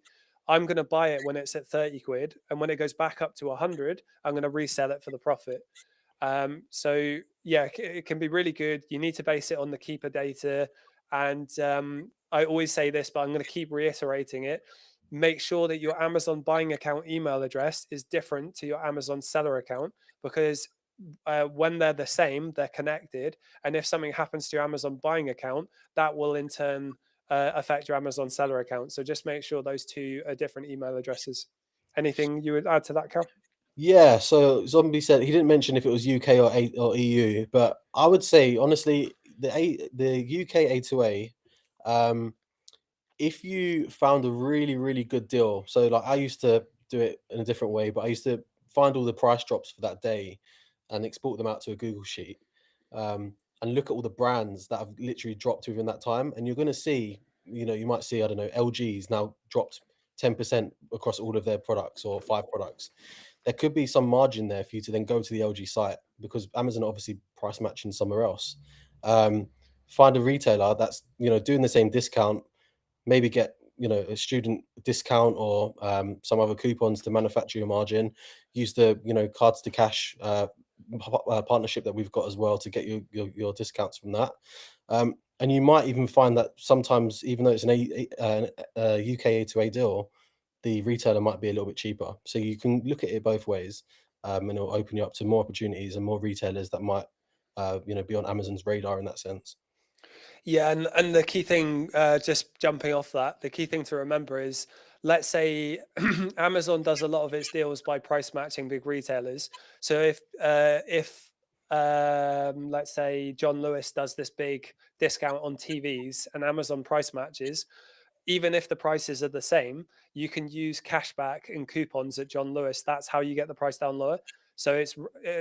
S1: I'm going to buy it when it's at 30 quid. And when it goes back up to 100, I'm going to resell it for the profit. So yeah, it can be really good. You need to base it on the keeper data. And I always say this, but I'm going to keep reiterating it. Make sure that your Amazon buying account email address is different to your Amazon seller account, because when they're the same, they're connected. And if something happens to your Amazon buying account, that will in turn affect your Amazon seller account. So just make sure those two are different email addresses. Anything you would add to that, Cal?
S2: Yeah, so Zombie said he didn't mention if it was UK or EU, but I would say honestly the UK A2A, um, if you found a really good deal, so like I used to do it in a different way, but I used to find all the price drops for that day and export them out to a Google sheet, and look at all the brands that have literally dropped within that time, and you're going to see, you might see, I don't know, LG's now dropped 10% across all of their products or 5 products. There could be some margin there for you to then go to the LG site because Amazon are obviously price matching somewhere else. Um, Find a retailer that's doing the same discount, maybe get a student discount or some other coupons to manufacture your margin. Use the cards to cash partnership that we've got as well to get your discounts from that. And you might even find that sometimes, even though it's a UK A2A deal, the retailer might be a little bit cheaper. So you can look at it both ways, and it'll open you up to more opportunities and more retailers that might, be on Amazon's radar in that sense.
S1: Yeah, and the key thing, just jumping off that, the key thing to remember is, let's say Amazon does a lot of its deals by price matching big retailers. So if let's say John Lewis does this big discount on TVs and Amazon price matches, even if the prices are the same, you can use cashback and coupons at John Lewis. That's how you get the price down lower. So it's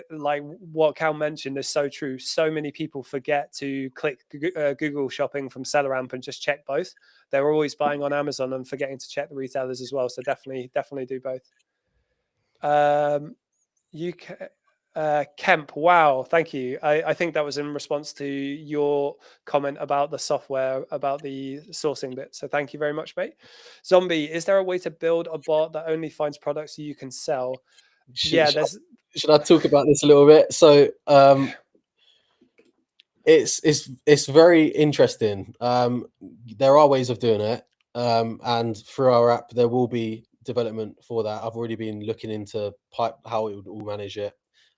S1: like what Cal mentioned is so true. So many people forget to click Google Shopping from SellerAmp and just check both. They're always buying on Amazon and forgetting to check the retailers as well. So definitely do both. Um, UK Kemp, wow, thank you. I think that was in response to your comment about the software, about the sourcing bit. So thank you very much, mate. Zombie, is there a way to build a bot that only finds products you can sell?
S2: Should,
S1: Yeah,
S2: should,
S1: there's
S2: should I talk about this a little bit? So it's very interesting. There are ways of doing it, and through our app there will be development for that. I've already been looking into pipe how it would all manage it.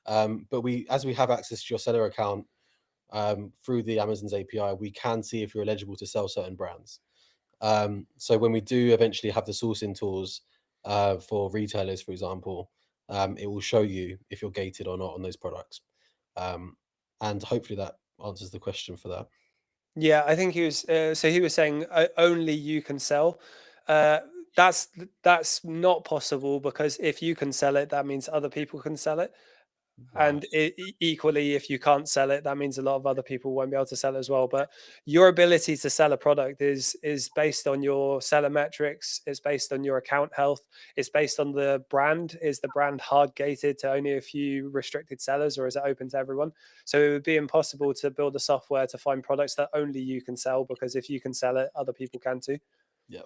S2: But as we have access to your seller account through the Amazon's API, we can see if you're eligible to sell certain brands. So when we do eventually have the sourcing tools for retailers, for example, it will show you if you're gated or not on those products. Um, and hopefully that answers the question for that.
S1: Yeah, I think he was. So he was saying only you can sell. Uh, that's that's not possible because if you can sell it, that means other people can sell it.
S2: Right.
S1: And equally, if you can't sell it, that means a lot of other people won't be able to sell it as well. But your ability to sell a product is based on your seller metrics. It's based on your account health. It's based on the brand. Is the brand hard gated to only a few restricted sellers, or is it open to everyone? So it would be impossible to build a software to find products that only you can sell, because if you can sell it, other people can too.
S2: Yeah.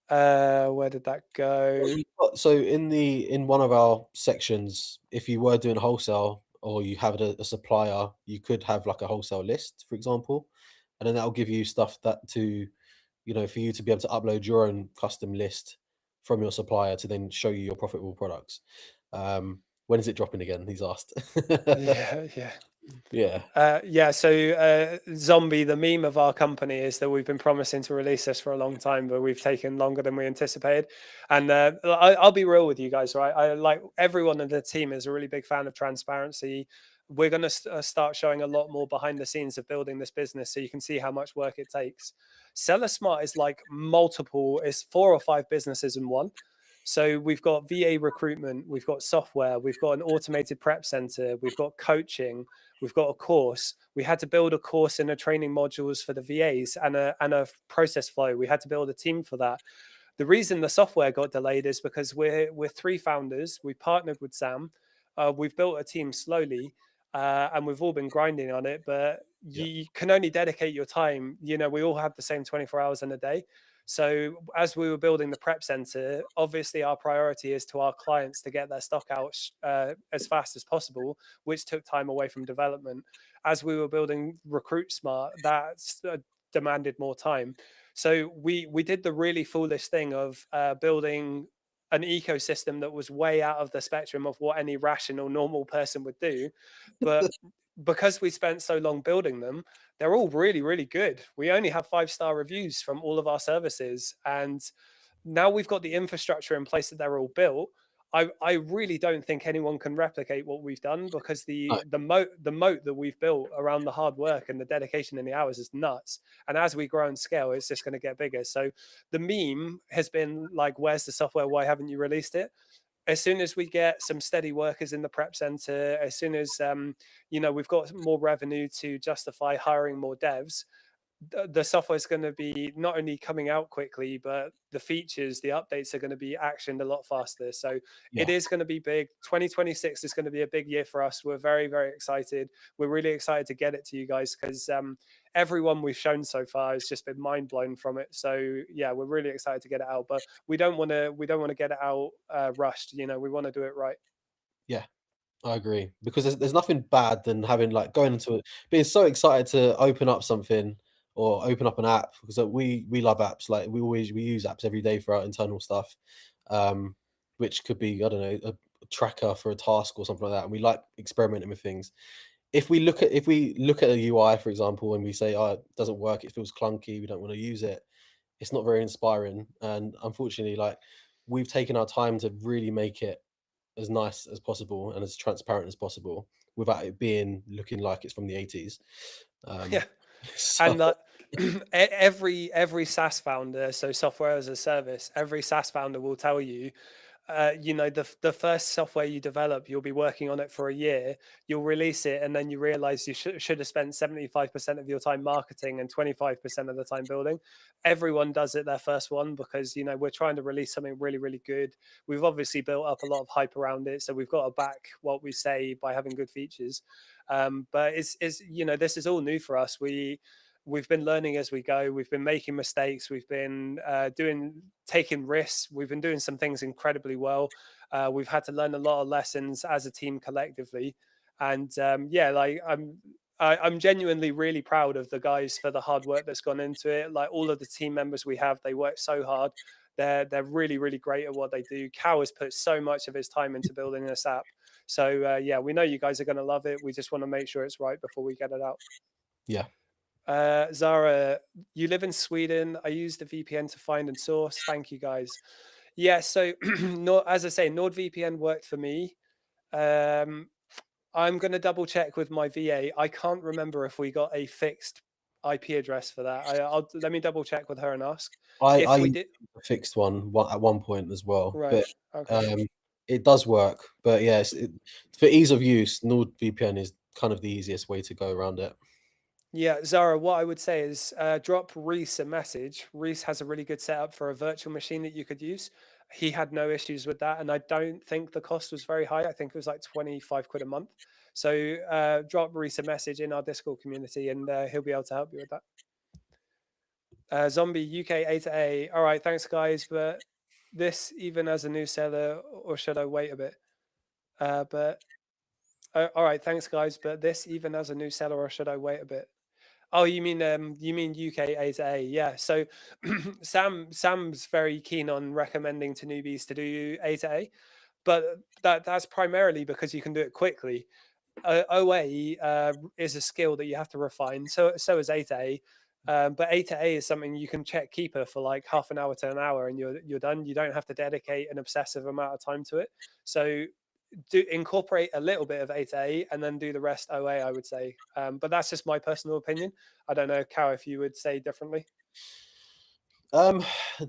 S1: Where did that go?
S2: So in one of our sections, if you were doing wholesale or you have a supplier, you could have like a wholesale list, for example, and then that'll give you stuff that to for you to be able to upload your own custom list from your supplier to then show you your profitable products. When is it dropping again? He's asked.
S1: Yeah, yeah.
S2: Yeah,
S1: Yeah, so Zombie, the meme of our company is that we've been promising to release this for a long time, but we've taken longer than we anticipated. And I'll be real with you guys, right? I like everyone in the team is a really big fan of transparency. We're going to start showing a lot more behind the scenes of building this business so you can see how much work it takes. Seller Smart is like multiple, it's 4 or 5 businesses in one. So we've got VA recruitment, we've got software, we've got an automated prep center, we've got coaching, we've got a course. We had to build a course and a training modules for the VAs and a process flow. We had to build a team for that. The reason the software got delayed is because we're 3 founders. We partnered with Sam. We've built a team slowly, and we've all been grinding on it. But
S2: yeah,
S1: you can only dedicate your time. You know, we all have the same 24 hours in a day. So as we were building the prep center, obviously our priority is to our clients to get their stock out as fast as possible, which took time away from development. As we were building Recruit Smart, that's demanded more time. So we did the really foolish thing of building an ecosystem that was way out of the spectrum of what any rational normal person would do, but because we spent so long building them, they're all really good. We only have 5-star reviews from all of our services, and now we've got the infrastructure in place that they're all built. I really don't think anyone can replicate what we've done, because
S2: no,
S1: the moat that we've built around the hard work and the dedication and the hours is nuts. And as we grow and scale, it's just going to get bigger. So the meme has been like, "Where's the software? Why haven't you released it?" As soon as we get some steady workers in the prep center, as soon as we've got more revenue to justify hiring more devs, the software is going to be not only coming out quickly, but the features, the updates are going to be actioned a lot faster. So it
S2: yeah,
S1: is going to be big. 2026 is going to be a big year for us. We're very excited. We're really excited to get it to you guys, because everyone we've shown so far has just been mind blown from it. So yeah, we're really excited to get it out, but we don't want to get it out rushed. We want to do it right.
S2: yeah. I agree because there's nothing bad than having like going into it, being so excited to open up something or open up an app because we love apps. Like we use apps every day for our internal stuff, um, which could be I don't know a tracker for a task or something like that. And we like experimenting with things. If we look at a UI, for example, and we say, "Oh, it doesn't work. It feels clunky. We don't want to use it." It's not very inspiring. And unfortunately, like we've taken our time to really make it as nice as possible and as transparent as possible without it being looking like it's from the 80s.
S1: Yeah.
S2: Um, so
S1: And every SaaS founder, so software as a service, every SaaS founder will tell you the first software you develop, you'll be working on it for a year, you'll release it, and then you realize you should have spent 75% of your time marketing and 25% of the time building. Everyone does it their first one because, we're trying to release something really, really good. We've obviously built up a lot of hype around it, so we've got to back what we say by having good features. But this is all new for us. We've been learning as we go. We've been making mistakes. We've been taking risks. We've been doing some things incredibly well. We've had to learn a lot of lessons as a team collectively, and yeah, like I'm genuinely really proud of the guys for the hard work that's gone into it. Like all of the team members we have, they work so hard. They're really really great at what they do. Cal has put so much of his time into building this app. So yeah, we know you guys are going to love it. We just want to make sure it's right before we get it out.
S2: Yeah.
S1: Zara, you live in Sweden. I use the VPN to find and source. Thank you, guys. Yeah, so as I say, NordVPN worked for me. Um, I'm going to double check with my VA. I can't remember if we got a fixed IP address for that. Let me double check with her and ask
S2: I
S1: if we
S2: used
S1: did.
S2: a fixed one at one point as well,
S1: Right.
S2: but
S1: Okay.
S2: um, it does work. But yes, for ease of use, NordVPN is kind of the easiest way to go around it.
S1: Yeah, Zara, what I would say is drop Reese a message. Reese has a really good setup for a virtual machine that you could use. He had no issues with that. And I don't think the cost was very high. I think it was like 25 quid a month. So drop Reese a message in our Discord community and he'll be able to help you with that. Zombie UK A to A. All right, thanks, guys. But this even as a new seller, or should I wait a bit? But all right, thanks, guys. But this even as a new seller, or should I wait a bit? Oh, you mean UK A to A, yeah. So Sam's very keen on recommending to newbies to do A to A, but that's primarily because you can do it quickly. OA is a skill that you have to refine. So is A to A. But A to A is something you can check keeper for like half an hour to an hour, and you're done. You don't have to dedicate an obsessive amount of time to it. So do incorporate a little bit of A to A and then do the rest OA, I would say. But that's just my personal opinion. I don't know, Cow, if you would say differently.
S2: Um,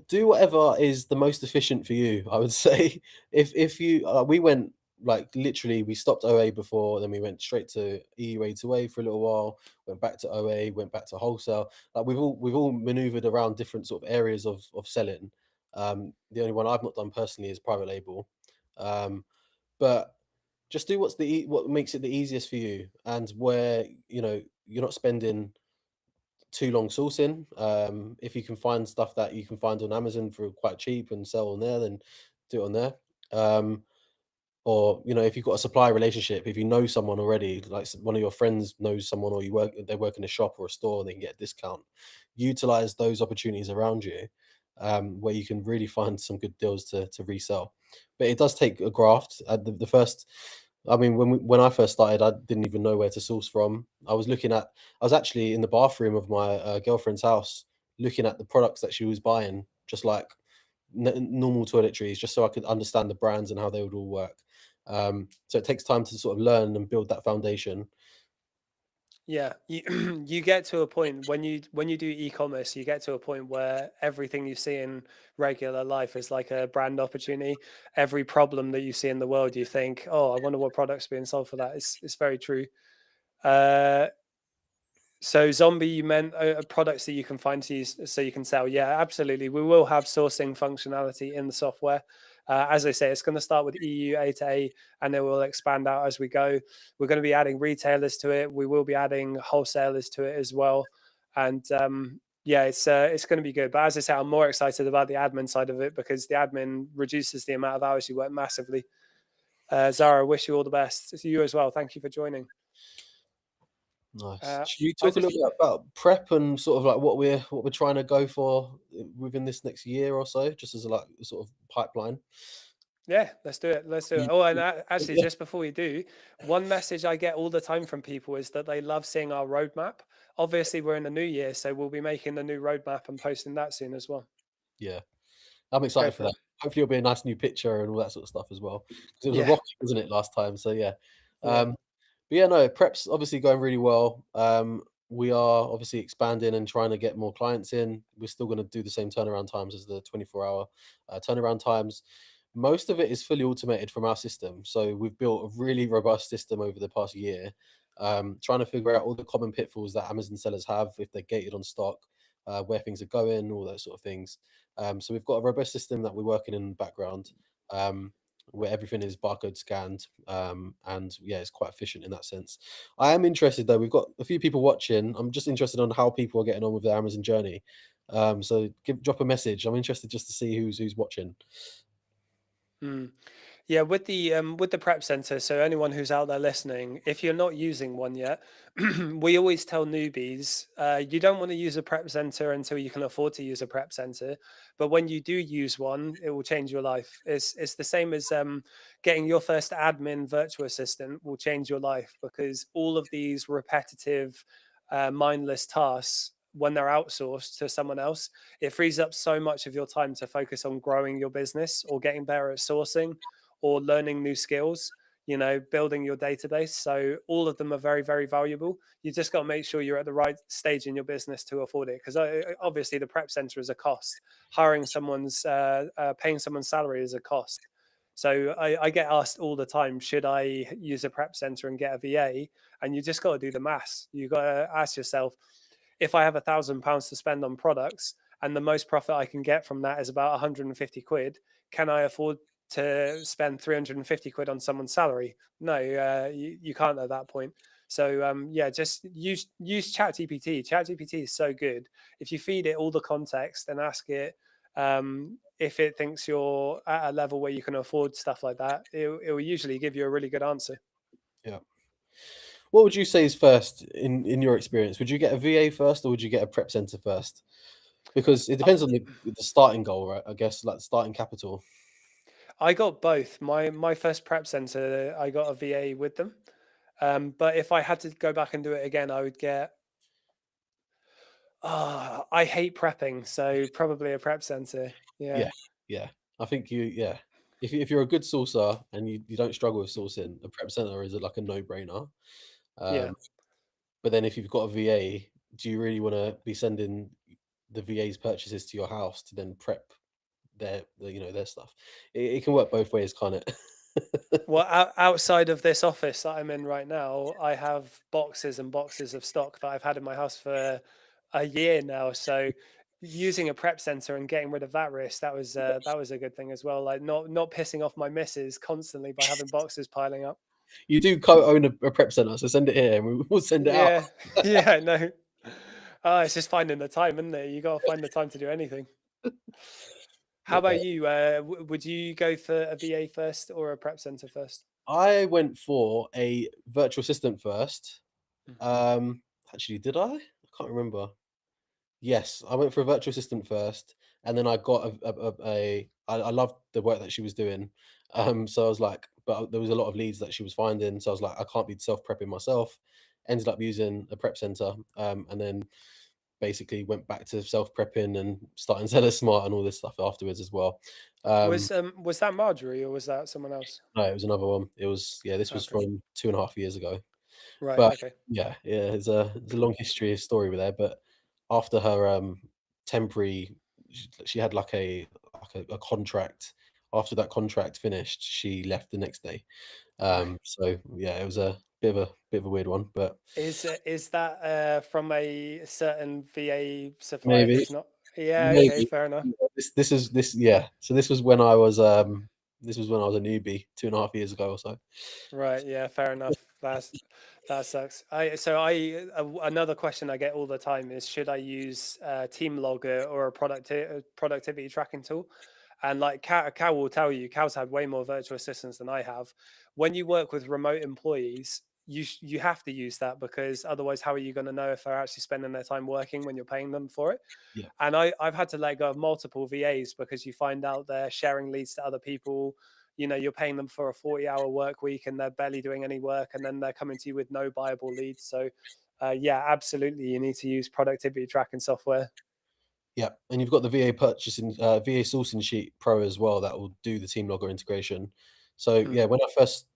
S2: do whatever is the most efficient for you, I would say. If you we went like literally we stopped OA before, then we went straight to EUA to A for a little while, went back to OA, went back to wholesale. Like we've all maneuvered around different sort of areas of selling. The only one I've not done personally is private label. Um, but just do what makes it the easiest for you and where you're not spending too long sourcing. If you can find stuff that you can find on Amazon for quite cheap and sell on there, then do it on there. Or if you've got a supply relationship, if you know someone already, like one of your friends knows someone, or they work in a shop or a store, and they can get a discount. Utilize those opportunities around you, where you can really find some good deals to resell. But it does take a graft. The first, I mean, when I first started, I didn't even know where to source from. I was actually in the bathroom of my girlfriend's house, looking at the products that she was buying, just like normal toiletries, just so I could understand the brands and how they would all work. So it takes time to sort of learn and build that foundation.
S1: Yeah, you you get to a point when you do e-commerce, you get to a point where everything you see in regular life is like a brand opportunity. Every problem that you see in the world, you think, "Oh, I wonder what product's being sold for that." It's very true. Uh, So zombie, you meant products that you can find to use so you can sell. Yeah, absolutely. We will have sourcing functionality in the software. As I say, it's going to start with EU A to A, and then we'll expand out as we go. We're going to be adding retailers to it. We will be adding wholesalers to it as well. And yeah, it's going to be good. But as I say, I'm more excited about the admin side of it because the admin reduces the amount of hours you work massively. Zara, wish you all the best. To you as well. Thank you for joining.
S2: Nice. Should you
S1: I
S2: talk a
S1: just
S2: little bit about prep and sort of like what we're trying to go for within this next year or so, just as a like sort of pipeline?
S1: Yeah, let's do it. Let's do it.
S2: You-
S1: Oh, and
S2: you-
S1: actually,
S2: yeah,
S1: just before we do, one message I get all the time from people is that they love seeing our roadmap. Obviously, we're in the new year, so we'll be making the new roadmap and posting that soon as well.
S2: yeah. I'm
S1: Go
S2: excited for
S1: for
S2: that.
S1: it.
S2: Hopefully, it'll be a nice new picture and all that sort of stuff as well. Because it was a
S1: Yeah,
S2: rocket, wasn't it, last time? So yeah.
S1: yeah,
S2: But yeah, no, prep's obviously going really well. We are obviously expanding and trying to get more clients in. We're still going to do the same turnaround times as the 24-hour turnaround times. Most of it is fully automated from our system. So we've built a really robust system over the past year, trying to figure out all the common pitfalls that Amazon sellers have if they're gated on stock, where things are going, all those sort of things. So we've got a robust system that we're working in the background, um, where everything is barcode scanned, and yeah, it's quite efficient in that sense. I am interested though. We've got a few people watching. I'm just interested on how people are getting on with their Amazon journey. So drop a message. I'm interested just to see who's watching.
S1: Mm. Yeah, with the prep center, so anyone who's out there listening, if you're not using one yet, we always tell newbies, you don't want to use a prep center until you can afford to use a prep center. But when you do use one, it will change your life. It's the same as getting your first admin virtual assistant will change your life, because all of these repetitive, mindless tasks, when they're outsourced to someone else, it frees up so much of your time to focus on growing your business or getting better at sourcing or learning new skills, building your database. So all of them are very, very valuable. You just got to make sure you're at the right stage in your business to afford it. Because obviously the prep center is a cost. Hiring paying someone's salary is a cost. So I get asked all the time, should I use a prep center and get a VA? And you just got to do the maths. You got to ask yourself, if I have £1,000 to spend on products and the most profit I can get from that is about 150 quid, can I afford to spend 350 quid on someone's salary? No, you can't at that point. So yeah, just use ChatGPT. ChatGPT is so good. If you feed it all the context and ask it, if it thinks you're at a level where you can afford stuff like that, it will usually give you a really good answer.
S2: Yeah. What would you say is first in your experience? Would you get a VA first or would you get a prep center first? Because it
S1: Uh,
S2: depends on the starting goal, right? I guess like starting capital.
S1: I got both. My first prep center, I got a VA with them. But if I had to go back and do it again, I would get. I hate prepping, so probably a prep center.
S2: Yeah,
S1: Yeah,
S2: yeah. I think yeah. If you're a good sourcer and you don't struggle with sourcing, a prep center is like a no-brainer.
S1: yeah.
S2: Um, but then if you've got a VA, do you really want to be sending the VA's purchases to your house to then prep their stuff? It can work both ways, can't it?
S1: Well, outside of this office that I'm in right now, I have boxes and boxes of stock that I've had in my house for a year now. So using a prep center and getting rid of that risk, that was a good thing as well. Like not pissing off my missus constantly by having boxes piling up.
S2: You do co-own a prep center, so send it here and we'll send it out.
S1: Yeah, yeah, no. It's just finding the time, isn't it? You got to find the time to do anything. How
S2: Yeah.
S1: about you? Would you go for a VA first or a prep center first?
S2: I went for a virtual assistant first.
S1: Mhm.
S2: Um, actually, did I? I can't remember. Yes, I went for a virtual assistant first, and then I got I loved the work that she was doing. So I was like, but there was a lot of leads that she was finding, so I was like, I can't be self-prepping myself. Ended up using a prep center, and then basically went back to self-prepping and starting Zeller Smart and all this stuff afterwards as well. Um,
S1: Was that Marjorie or was that someone else?
S2: no, it was another one. It was yeah, this was
S1: Okay.
S2: from 2.5 years ago.
S1: Right.
S2: But
S1: Okay.
S2: yeah, there's a long history, a story with there. But after her temporary, she had like a contract. After that contract finished, she left the next day.
S1: Right.
S2: So yeah, it was a bit of a weird one, but
S1: Is that from a certain VA supplier
S2: maybe
S1: who's not? Yeah. Okay.
S2: maybe
S1: Fair enough.
S2: this yeah. So this was when I was a newbie 2.5 years ago or so.
S1: Right. Yeah. Fair enough. That sucks. Another question I get all the time is, should I use Team Logger or a productivity tracking tool? And like Cal will tell you, Cal's had way more virtual assistants than I have. When you work with remote employees, you have to use that, because otherwise, how are you going to know if they're actually spending their time working when you're paying them for it?
S2: Yeah.
S1: And I've had to let go of multiple VAs because you find out they're sharing leads to other people. You're paying them for a 40-hour work week and they're barely doing any work, and then they're coming to you with no viable leads. So yeah, absolutely, you need to use productivity tracking software.
S2: Yeah, and you've got the VA sourcing sheet pro as well that will do the team logger integration. So
S1: Mm.
S2: yeah,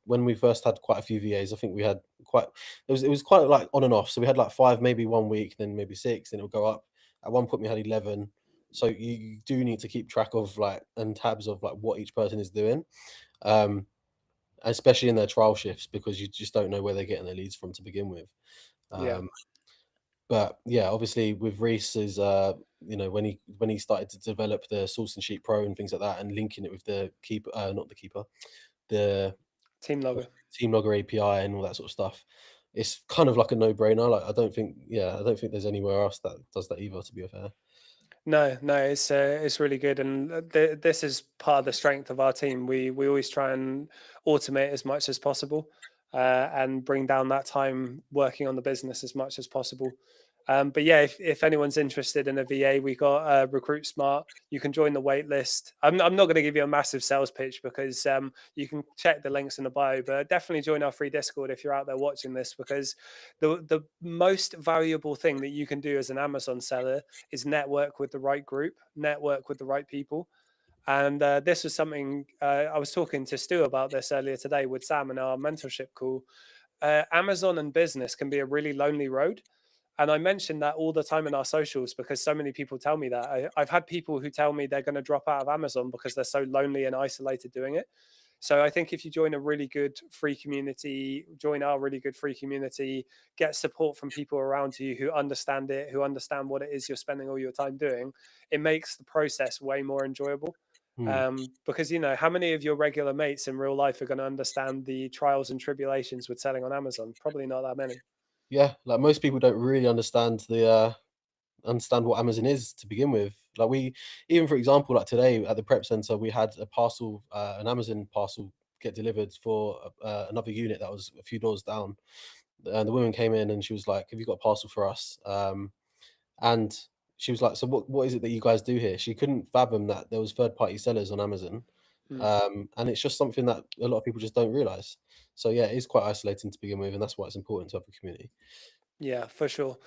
S2: when we first had quite a few VAs, I think we had quite it was quite like on and off. So we had like five, maybe one week, then maybe six, then it'll go up. At one point we had 11. So you do need to keep track of like and tabs of like what each person is doing, um, especially in their trial shifts because you just don't know where they're getting their leads from to begin with.
S1: Yeah,
S2: Um, but yeah, obviously with Reese is when he started to develop the Sourcing Sheet Pro and things like that, and linking it with the keeper, not the keeper, the
S1: team logger.
S2: Team Logger API and all that sort of stuff. It's kind of like a no-brainer. Like I don't think there's anywhere else that does that either. To be fair.
S1: No, no, it's really good, and this is part of the strength of our team. We always try and automate as much as possible, and bring down that time working on the business as much as possible. But yeah, if anyone's interested in a VA, we got Recruit Smart. You can join the wait list. I'm not going to give you a massive sales pitch because you can check the links in the bio, but definitely join our free Discord if you're out there watching this, because the most valuable thing that you can do as an Amazon seller is network with the right group, network with the right people. And this was something I was talking to Stu about this earlier today with Sam in our mentorship call. Amazon and business can be a really lonely road. And I mention that all the time in our socials because so many people tell me that. I've had people who tell me they're going to drop out of Amazon because they're so lonely and isolated doing it. So I think if you join a really good free community, join our really good free community, get support from people around you who understand it, who understand what it is you're spending all your time doing, it makes the process way more enjoyable.
S2: Hmm.
S1: Because how many of your regular mates in real life are going to understand the trials and tribulations with selling on Amazon? Probably not that many.
S2: Yeah, like most people don't really understand what Amazon is to begin with. Like we, even for example, like today at the prep center, we had a parcel, an Amazon parcel get delivered for another unit that was a few doors down. And the woman came in and she was like, "Have you got a parcel for us?" And she was like, "So what is it that you guys do here?" She couldn't fathom that there was third party sellers on Amazon,
S1: Mm.
S2: and it's just something that a lot of people just don't realize. So yeah, it is quite isolating to begin with, and that's why it's important to have a community.
S1: Yeah, for sure.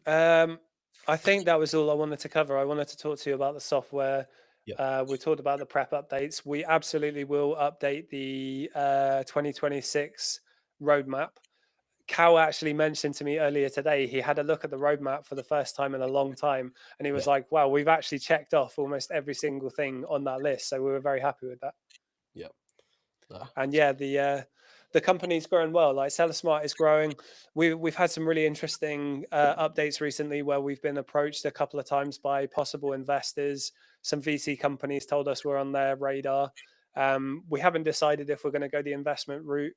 S1: um, I think that was all I wanted to cover. I wanted to talk to you about the software.
S2: Yeah,
S1: We talked about the prep updates. We absolutely will update the 2026 roadmap. Cal actually mentioned to me earlier today he had a look at the roadmap for the first time in a long time, and he was
S2: yeah,
S1: like, "Wow, we've actually checked off almost every single thing on that list." So we were very happy with that.
S2: yeah.
S1: And yeah, the company's growing well. Like Seller Smart is growing. We've had some really interesting updates recently where we've been approached a couple of times by possible investors. Some VC companies told us we're on their radar. We haven't decided if we're going to go the investment route.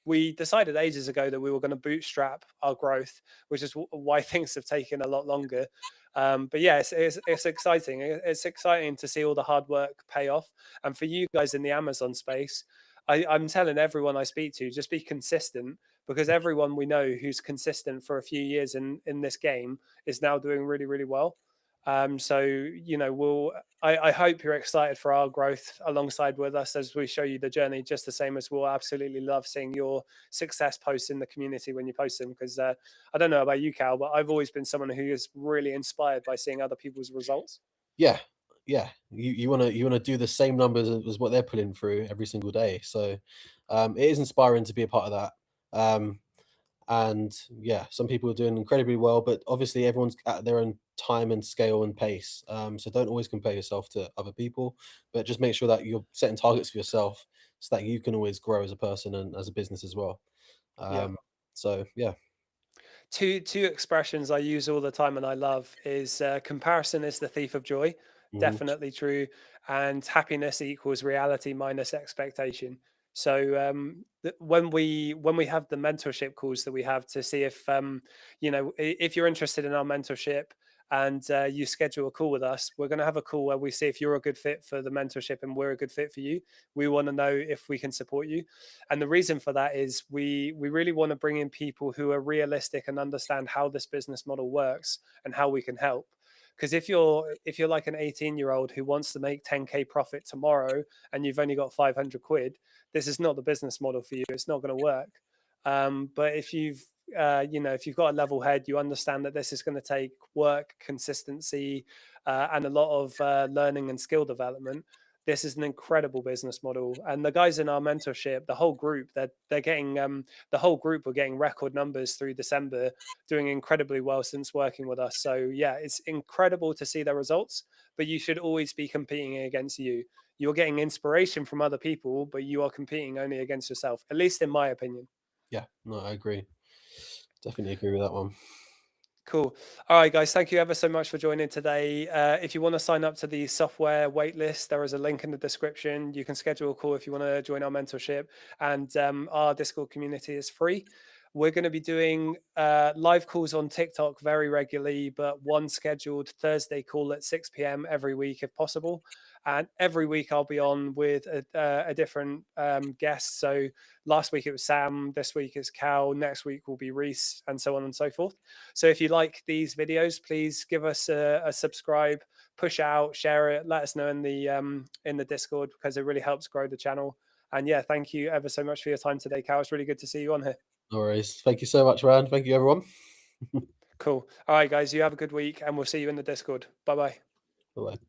S1: We decided ages ago that we were going to bootstrap our growth, which is why things have taken a lot longer. But yeah, it's exciting. It's exciting to see all the hard work pay off. And for you guys in the Amazon space, I'm telling everyone I speak to, just be consistent, because everyone we know who's consistent for a few years in this game is now doing really, really well. So I hope you're excited for our growth alongside with us as we show you the journey, just the same as we'll absolutely love seeing your success posts in the community when you post them. Because I don't know about you, Cal, but I've always been someone who is really inspired by seeing other people's results.
S2: Yeah, yeah. You wanna do the same numbers as what they're pulling through every single day. So, it is inspiring to be a part of that. And yeah, some people are doing incredibly well, but obviously everyone's at their own time and scale and pace. So don't always compare yourself to other people, but just make sure that you're setting targets for yourself so that you can always grow as a person and as a business as well.
S1: Yeah.
S2: Um, so yeah.
S1: Two expressions I use all the time and I love is comparison is the thief of joy.
S2: Mhm.
S1: Definitely true. And happiness equals reality minus expectation. So when we have the mentorship calls that we have to see if if you're interested in our mentorship and you schedule a call with us, we're going to have a call where we see if you're a good fit for the mentorship and we're a good fit for you. We want to know if we can support you, and the reason for that is we really want to bring in people who are realistic and understand how this business model works and how we can help. Because if you're like an 18-year-old who wants to make 10K profit tomorrow and you've only got 500 quid, this is not the business model for you. It's not going to work. But if you've got a level head, you understand that this is going to take work, consistency, and a lot of learning and skill development. this is an incredible business model. And the guys in our mentorship, the whole group, they're getting the whole group are getting record numbers through December, doing incredibly well since working with us. So yeah, it's incredible to see their results, but you should always be competing against you. You're getting inspiration from other people, but you are competing only against yourself, at least in my opinion.
S2: Yeah, no, I agree. Definitely agree with that one.
S1: Cool. All right, guys. Thank you ever so much for joining today. If you want to sign up to the software waitlist, there is a link in the description. You can schedule a call if you want to join our mentorship, and our Discord community is free. We're going to be doing live calls on TikTok very regularly, but one scheduled Thursday call at 6 p.m. every week if possible. And every week I'll be on with a different guest. So last week it was Sam, this week it's Cal, next week will be Reese, and so on and so forth. So if you like these videos, please give us a subscribe, push out, share it, let us know in the Discord because it really helps grow the channel. And yeah, thank you ever so much for your time today, Cal. It's really good to see you on here.
S2: No worries. Thank you so much, Ryan. Thank you, everyone.
S1: Cool. All right, guys, you have a good week and we'll see you in the Discord. Bye bye.
S2: Bye.